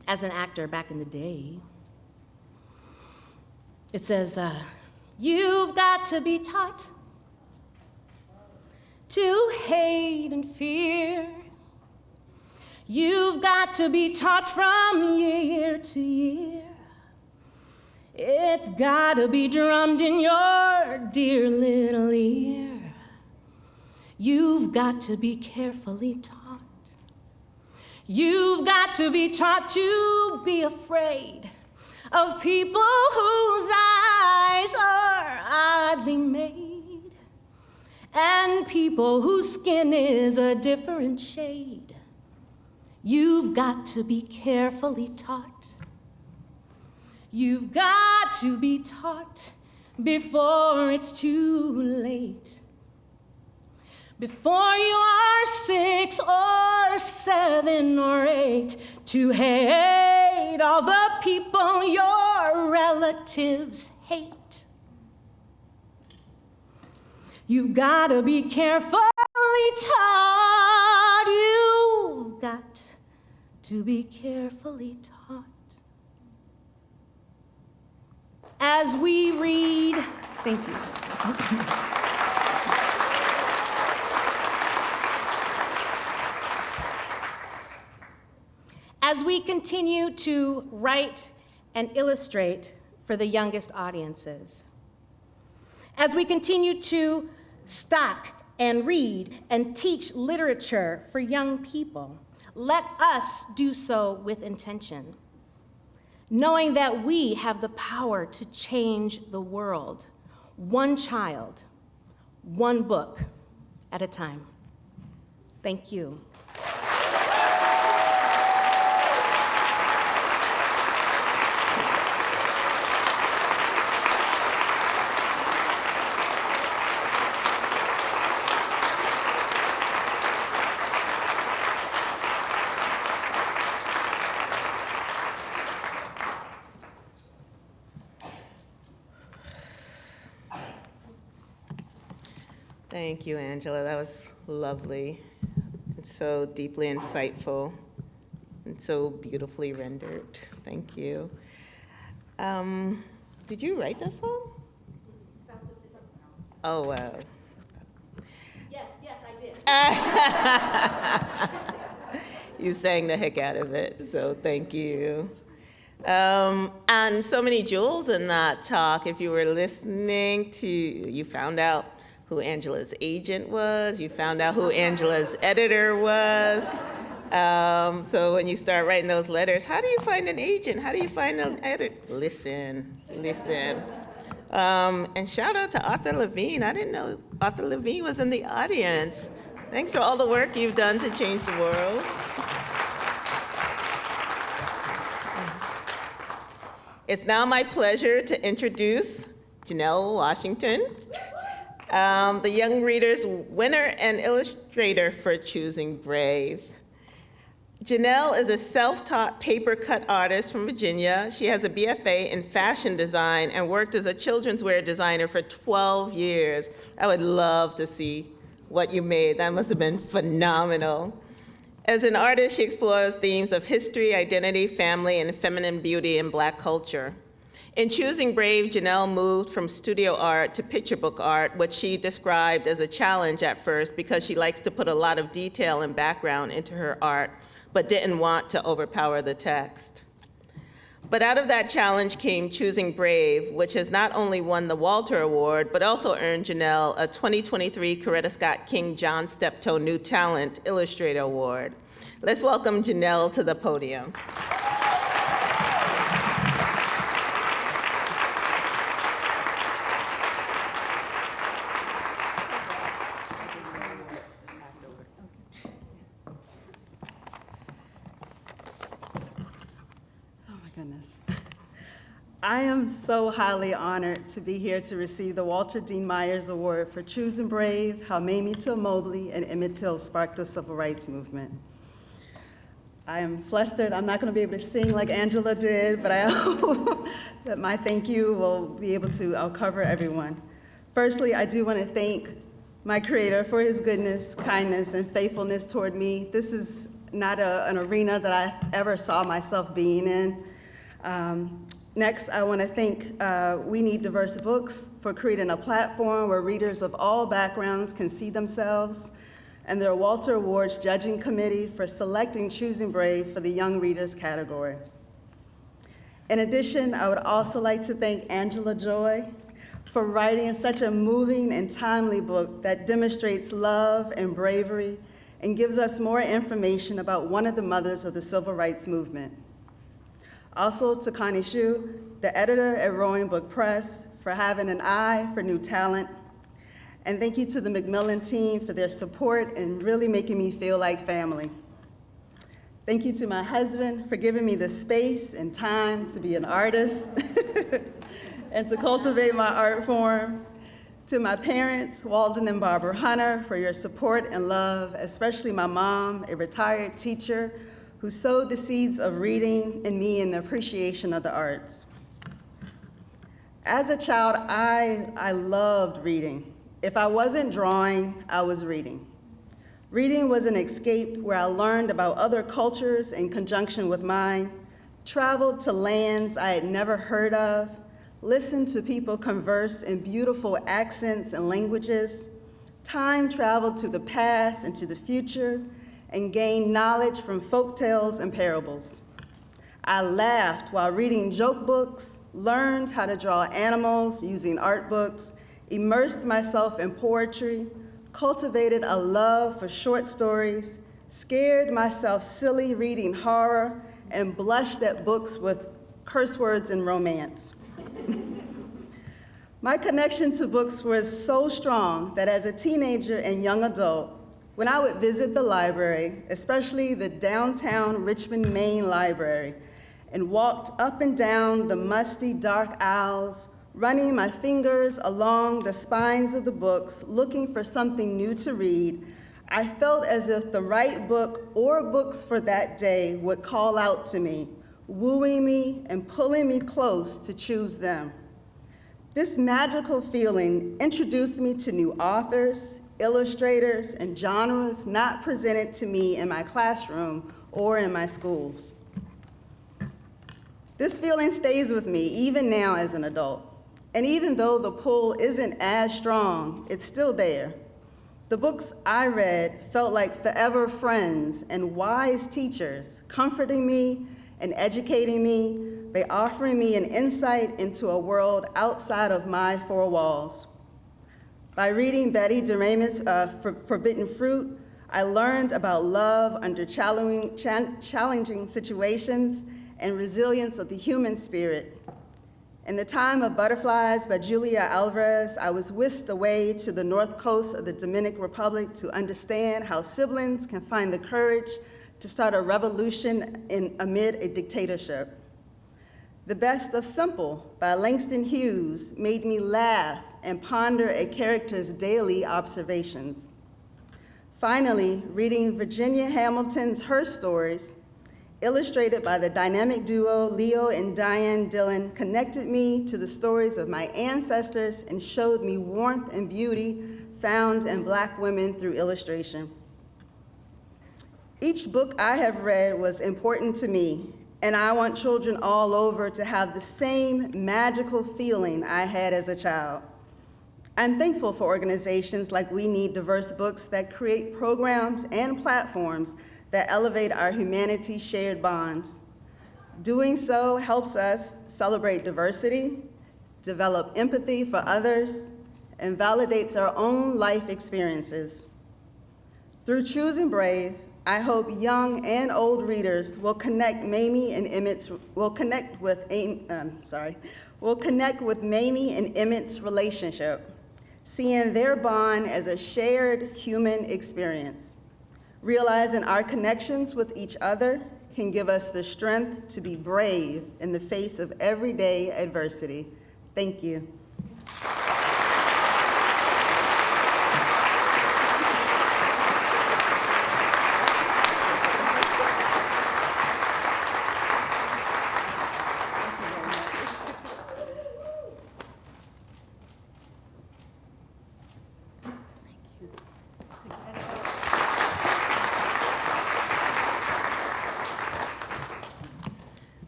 M: as an actor back in the day. It says, you've got to be taught to hate and fear. You've got to be taught from year to year. It's got to be drummed in your dear little ear. You've got to be carefully taught. You've got to be taught to be afraid of people whose eyes are oddly made, and people whose skin is a different shade. You've got to be carefully taught. You've got to be taught before it's too late. Before you are 6 or 7 or 8, to hate all the people your relatives hate. You've got to be carefully taught. You've got to be carefully taught. As we read, thank you. As we continue to write and illustrate for the youngest audiences, as we continue to stock and read and teach literature for young people, let us do so with intention, knowing that we have the power to change the world, one child, one book at a time. Thank you.
B: Thank you, Angela. That was lovely. It's so deeply insightful and so beautifully rendered. Thank you. Did you write that song? Oh, wow.
M: Yes, I did.
B: You sang the heck out of it, so thank you. And so many jewels in that talk. If you were listening to, you found out who Angela's agent was, you found out who Angela's editor was. So when you start writing those letters, how do you find an agent? How do you find an editor? Listen. And shout out to Arthur Levine. I didn't know Arthur Levine was in the audience. Thanks for all the work you've done to change the world. It's now my pleasure to introduce Janelle Washington, the Young Reader's winner and illustrator for Choosing Brave. Janelle is a self-taught paper cut artist from Virginia. She has a BFA in fashion design and worked as a children's wear designer for 12 years. I would love to see what you made. That must have been phenomenal. As an artist, she explores themes of history, identity, family, and feminine beauty in Black culture. In choosing Brave, Janelle moved from studio art to picture book art, which she described as a challenge at first because she likes to put a lot of detail and background into her art, but didn't want to overpower the text. But out of that challenge came Choosing Brave, which has not only won the Walter Award, but also earned Janelle a 2023 Coretta Scott King John Steptoe New Talent Illustrator Award. Let's welcome Janelle to the podium.
N: I am so highly honored to be here to receive the Walter Dean Myers Award for Choosing Brave, How Mamie Till-Mobley and Emmett Till Sparked the Civil Rights Movement. I am flustered. I'm not going to be able to sing like Angela did, but I hope that my thank you will be able to, I'll cover everyone. Firstly, I do want to thank my Creator for his goodness, kindness, and faithfulness toward me. This is not an arena that I ever saw myself being in. Next, I want to thank We Need Diverse Books for creating a platform where readers of all backgrounds can see themselves, and their Walter Awards Judging Committee for selecting Choosing Brave for the Young Readers category. In addition, I would also like to thank Angela Joy for writing such a moving and timely book that demonstrates love and bravery and gives us more information about one of the mothers of the Civil Rights Movement. Also to Connie Shu, the editor at Rowing Book Press, for having an eye for new talent. And thank you to the Macmillan team for their support and really making me feel like family. Thank you to my husband for giving me the space and time to be an artist and to cultivate my art form. To my parents, Walden and Barbara Hunter, for your support and love, especially my mom, a retired teacher, who sowed the seeds of reading in me and the appreciation of the arts. As a child, I loved reading. If I wasn't drawing, I was reading. Reading was an escape where I learned about other cultures in conjunction with mine, traveled to lands I had never heard of, listened to people converse in beautiful accents and languages, time traveled to the past and to the future, and gained knowledge from folktales and parables. I laughed while reading joke books, learned how to draw animals using art books, immersed myself in poetry, cultivated a love for short stories, scared myself silly reading horror, and blushed at books with curse words and romance. My connection to books was so strong that as a teenager and young adult, when I would visit the library, especially the downtown Richmond, Maine library, and walked up and down the musty, dark aisles, running my fingers along the spines of the books, looking for something new to read, I felt as if the right book or books for that day would call out to me, wooing me and pulling me close to choose them. This magical feeling introduced me to new authors, illustrators, and genres not presented to me in my classroom or in my schools. This feeling stays with me even now as an adult. And even though the pull isn't as strong, it's still there. The books I read felt like forever friends and wise teachers, comforting me and educating me by offering me an insight into a world outside of my four walls. By reading Betty DeRaymond's Forbidden Fruit, I learned about love under challenging situations and resilience of the human spirit. In The Time of Butterflies by Julia Alvarez, I was whisked away to the north coast of the Dominican Republic to understand how siblings can find the courage to start a revolution amid a dictatorship. The Best of Simple by Langston Hughes made me laugh and ponder a character's daily observations. Finally, reading Virginia Hamilton's Her Stories, illustrated by the dynamic duo Leo and Diane Dillon, connected me to the stories of my ancestors and showed me warmth and beauty found in Black women through illustration. Each book I have read was important to me, and I want children all over to have the same magical feeling I had as a child. I'm thankful for organizations like We Need Diverse Books that create programs and platforms that elevate our humanity's shared bonds. Doing so helps us celebrate diversity, develop empathy for others, and validates our own life experiences. Through Choosing Brave, I hope young and old readers will connect with Mamie and Emmett's relationship, seeing their bond as a shared human experience. Realizing our connections with each other can give us the strength to be brave in the face of everyday adversity. Thank you.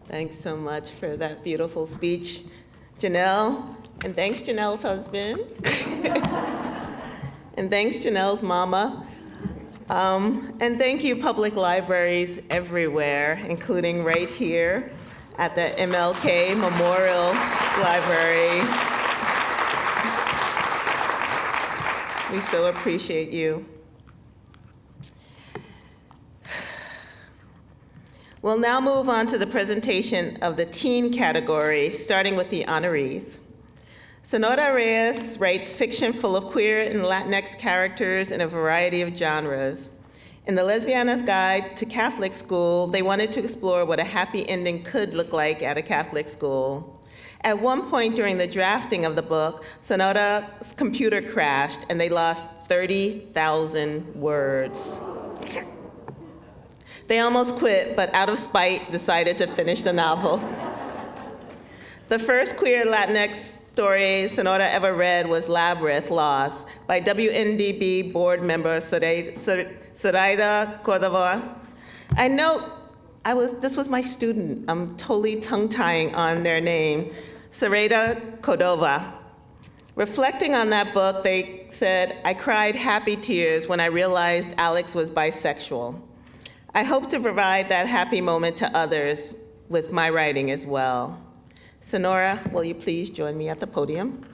B: Thanks so much for that beautiful speech, Janelle. And thanks, Janelle's husband. And thanks, Janelle's mama. And thank you, public libraries everywhere, including right here at the MLK Memorial Library. We so appreciate you. We'll now move on to the presentation of the teen category, starting with the honorees. Sonora Reyes writes fiction full of queer and Latinx characters in a variety of genres. In the Lesbiana's Guide to Catholic School, they wanted to explore what a happy ending could look like at a Catholic school. At one point during the drafting of the book, Sonora's computer crashed and they lost 30,000 words. They almost quit, but out of spite, decided to finish the novel. The first queer Latinx story Sonora ever read was Labyrinth Lost by WNDB board member Zoraida Cordova. I know this was my student. I'm totally tongue-tying on their name, Zoraida Cordova. Reflecting on that book, they said, "I cried happy tears when I realized Alex was bisexual. I hope to provide that happy moment to others with my writing as well." Sonora, will you please join me at the podium?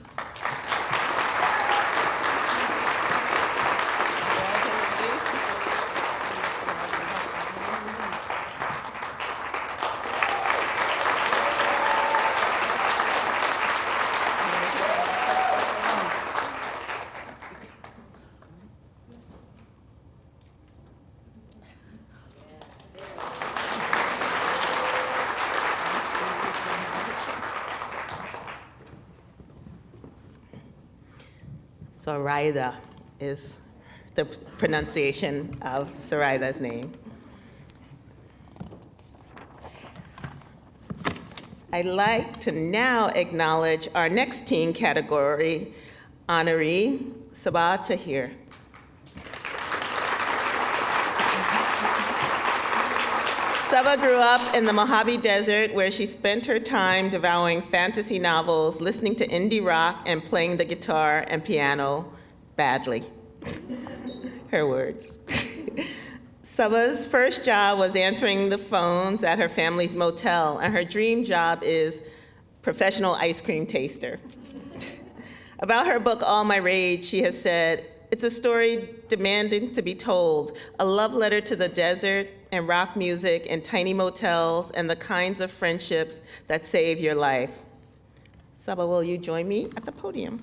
B: Zoraida is the pronunciation of Zoraida's name. I'd like to now acknowledge our next teen category honoree, Sabaa Tahir. Sabaa grew up in the Mojave Desert, where she spent her time devouring fantasy novels, listening to indie rock, and playing the guitar and piano badly. Her words. Sabaa's first job was answering the phones at her family's motel, and her dream job is professional ice cream taster. About her book, All My Rage, she has said, "It's a story demanding to be told, a love letter to the desert and rock music and tiny motels and the kinds of friendships that save your life." Sabaa, will you join me at the podium?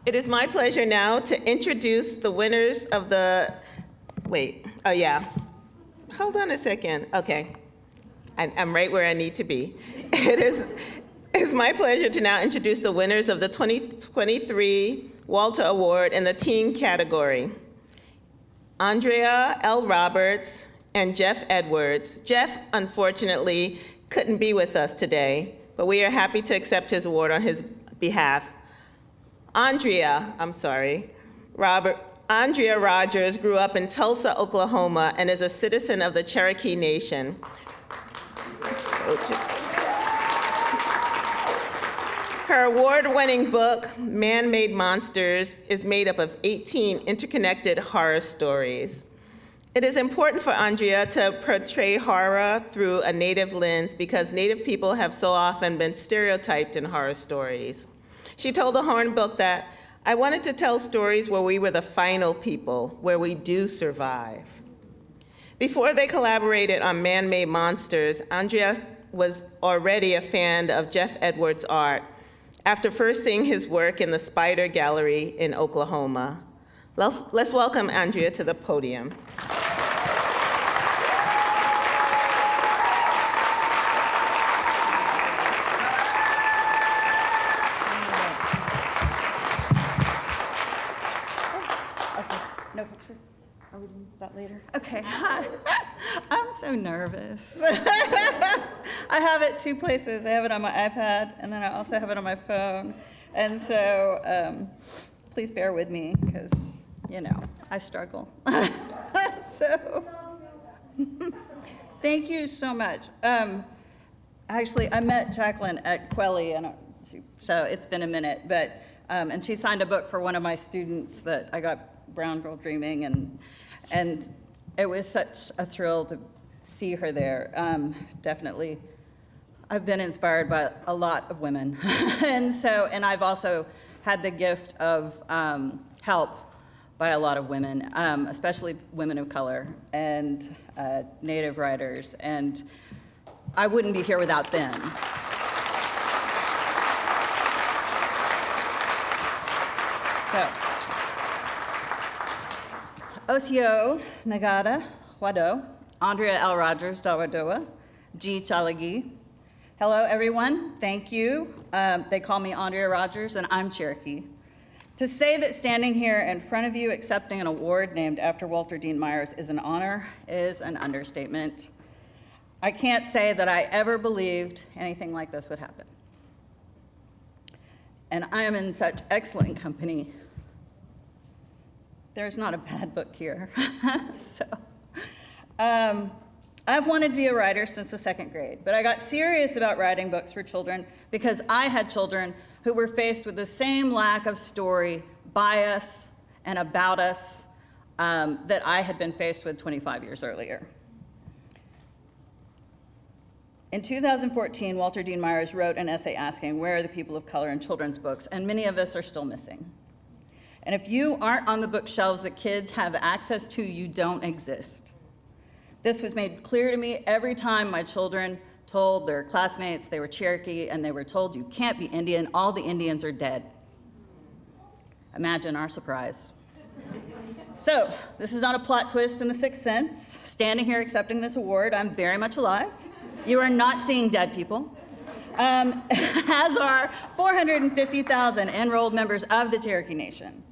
B: It is my pleasure now to introduce the winners of the, hold on a second, okay. I'm right where I need to be. It's my pleasure to now introduce the winners of the 2023 Walter Award in the teen category. Andrea L. Roberts and Jeff Edwards. Jeff, unfortunately, couldn't be with us today, but we are happy to accept his award on his behalf. Andrea Rogers grew up in Tulsa, Oklahoma, and is a citizen of the Cherokee Nation. Her award-winning book, Man-Made Monsters, is made up of 18 interconnected horror stories. It is important for Andrea to portray horror through a Native lens because Native people have so often been stereotyped in horror stories. She told the Horn book that, "I wanted to tell stories where we were the final people, where we do survive." Before they collaborated on Man-Made Monsters, Andrea was already a fan of Jeff Edwards' art after first seeing his work in the Spider Gallery in Oklahoma. Let's welcome Andrea to the podium.
O: No picture? Are we doing that later? Okay, hi. I'm so nervous. I have it two places. I have it on my iPad, and then I also have it on my phone. And so please bear with me, because, you know, I struggle. So thank you so much. Actually, I met Jacqueline at Quelly, and so it's been a minute, but, and she signed a book for one of my students that I got Brown Girl Dreaming, and it was such a thrill to see her there. Definitely, I've been inspired by a lot of women, and I've also had the gift of help by a lot of women, especially women of color and Native writers, and I wouldn't be here without them. So. Osio Nagada Wado, Andrea L. Rogers Dawadoa, G. Chalagi. Hello, everyone. Thank you. They call me Andrea Rogers, and I'm Cherokee. To say that standing here in front of you accepting an award named after Walter Dean Myers is an honor is an understatement. I can't say that I ever believed anything like this would happen. And I am in such excellent company. There's not a bad book here. I've wanted to be a writer since the second grade, but I got serious about writing books for children because I had children who were faced with the same lack of story by us and about us that I had been faced with 25 years earlier. In 2014, Walter Dean Myers wrote an essay asking, where are the people of color in children's books? And many of us are still missing. And if you aren't on the bookshelves that kids have access to, you don't exist. This was made clear to me every time my children told their classmates they were Cherokee and they were told, you can't be Indian, all the Indians are dead. Imagine our surprise. So, this is not a plot twist in The Sixth Sense. Standing here accepting this award, I'm very much alive. You are not seeing dead people. As are 450,000 enrolled members of the Cherokee Nation.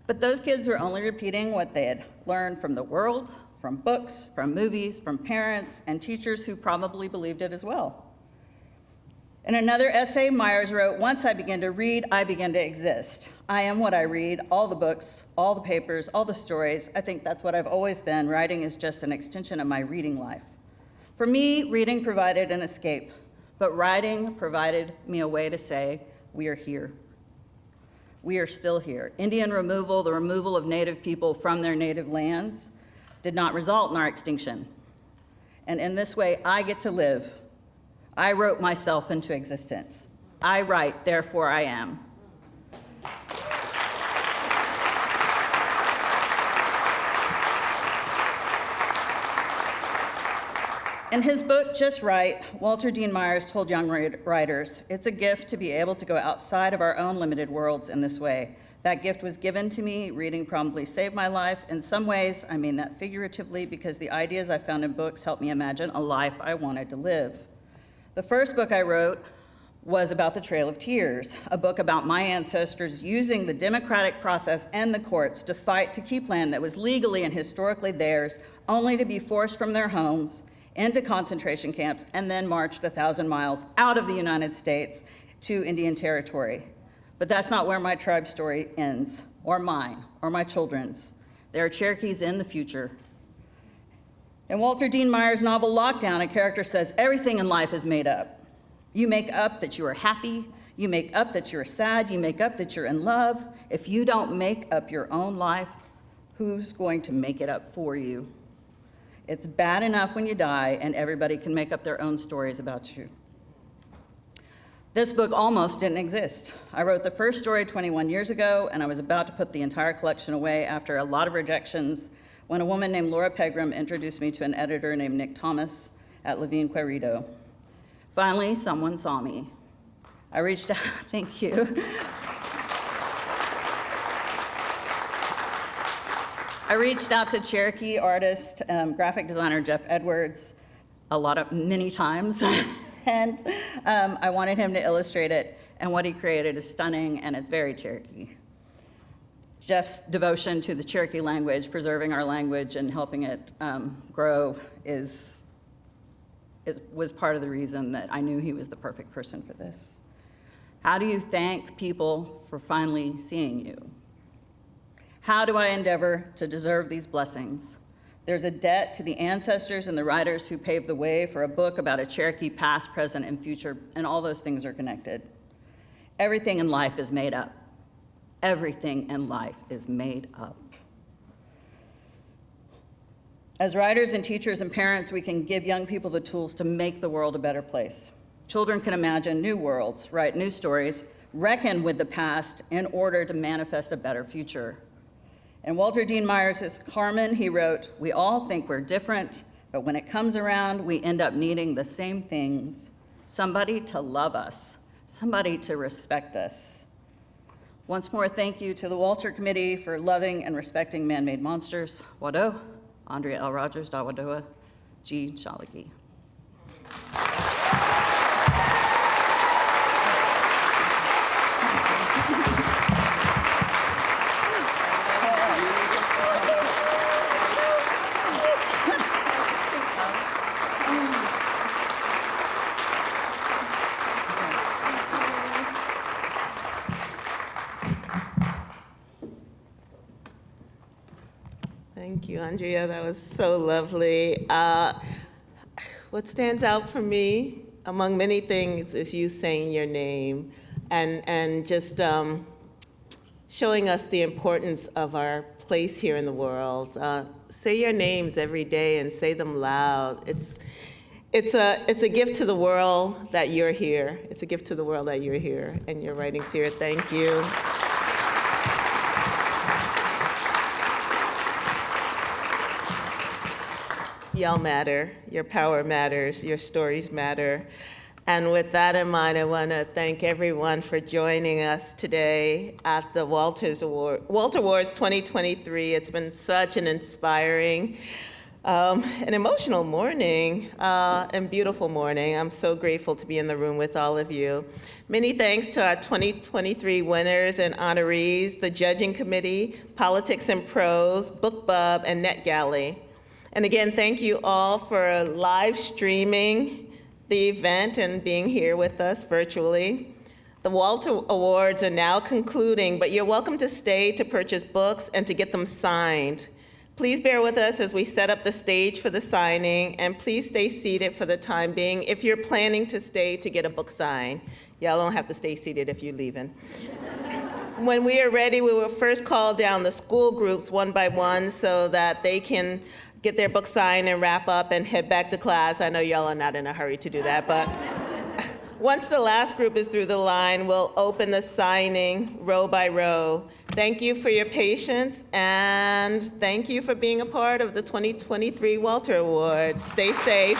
O: But those kids were only repeating what they had learned from the world, from books, from movies, from parents, and teachers who probably believed it as well. In another essay, Myers wrote, once I began to read, I began to exist. I am what I read, all the books, all the papers, all the stories. I think that's what I've always been. Writing is just an extension of my reading life. For me, reading provided an escape, but writing provided me a way to say, we are here. We are still here. Indian removal, the removal of Native people from their native lands, did not result in our extinction. And in this way, I get to live. I wrote myself into existence. I write, therefore I am. In his book, Just Right, Walter Dean Myers told young writers, it's a gift to be able to go outside of our own limited worlds in this way. That gift was given to me. Reading probably saved my life. In some ways, I mean that figuratively, because the ideas I found in books helped me imagine a life I wanted to live. The first book I wrote was about the Trail of Tears, a book about my ancestors using the democratic process and the courts to fight to keep land that was legally and historically theirs, only to be forced from their homes into concentration camps and then marched 1,000 miles out of the United States to Indian Territory. But that's not where my tribe story ends, or mine, or my children's. There are Cherokees in the future. In Walter Dean Myers' novel Lockdown, a character says, everything in life is made up. You make up that you are happy, you make up that you're sad, you make up that you're in love. If you don't make up your own life, who's going to make it up for you? It's bad enough when you die and everybody can make up their own stories about you. This book almost didn't exist. I wrote the first story 21 years ago, and I was about to put the entire collection away after a lot of rejections when a woman named Laura Pegram introduced me to an editor named Nick Thomas at Levine Querido. Finally, someone saw me. I reached out, thank you. I reached out to Cherokee artist, graphic designer Jeff Edwards many times, and I wanted him to illustrate it, and what he created is stunning, and it's very Cherokee. Jeff's devotion to the Cherokee language, preserving our language and helping it grow was part of the reason that I knew he was the perfect person for this. How do you thank people for finally seeing you? How do I endeavor to deserve these blessings? There's a debt to the ancestors and the writers who paved the way for a book about a Cherokee past, present, and future, and all those things are connected. Everything in life is made up. Everything in life is made up. As writers and teachers and parents, we can give young people the tools to make the world a better place. Children can imagine new worlds, write new stories, reckon with the past in order to manifest a better future. In Walter Dean Myers' Carmen, he wrote, we all think we're different, but when it comes around, we end up needing the same things. Somebody to love us, somebody to respect us. Once more, thank you to the Walter Committee for loving and respecting man-made monsters. Wado, Andrea L. Rogers, Dawadoa, G. Shalagi.
B: Thank you, Andrea. That was so lovely. What stands out for me, among many things, is you saying your name and just showing us the importance of our place here in the world. Say your names every day and say them loud. It's a gift to the world that you're here. It's a gift to the world that you're here and your writing's here. Thank you. Y'all matter, your power matters, your stories matter. And with that in mind, I want to thank everyone for joining us today at the Walter Awards 2023. It's been such an inspiring, an emotional morning, and beautiful morning. I'm so grateful to be in the room with all of you. Many thanks to our 2023 winners and honorees, the judging committee, Politics and Prose, BookBub, and NetGalley. And again, thank you all for live streaming the event and being here with us virtually. The Walter Awards are now concluding, but you're welcome to stay to purchase books and to get them signed. Please bear with us as we set up the stage for the signing, and please stay seated for the time being if you're planning to stay to get a book signed. Y'all don't have to stay seated if you're leaving. When we are ready, we will first call down the school groups one by one so that they can get their book signed and wrap up and head back to class. I know y'all are not in a hurry to do that, but Once the last group is through the line, we'll open the signing row by row. Thank you for your patience, and thank you for being a part of the 2023 Walter Awards. Stay safe.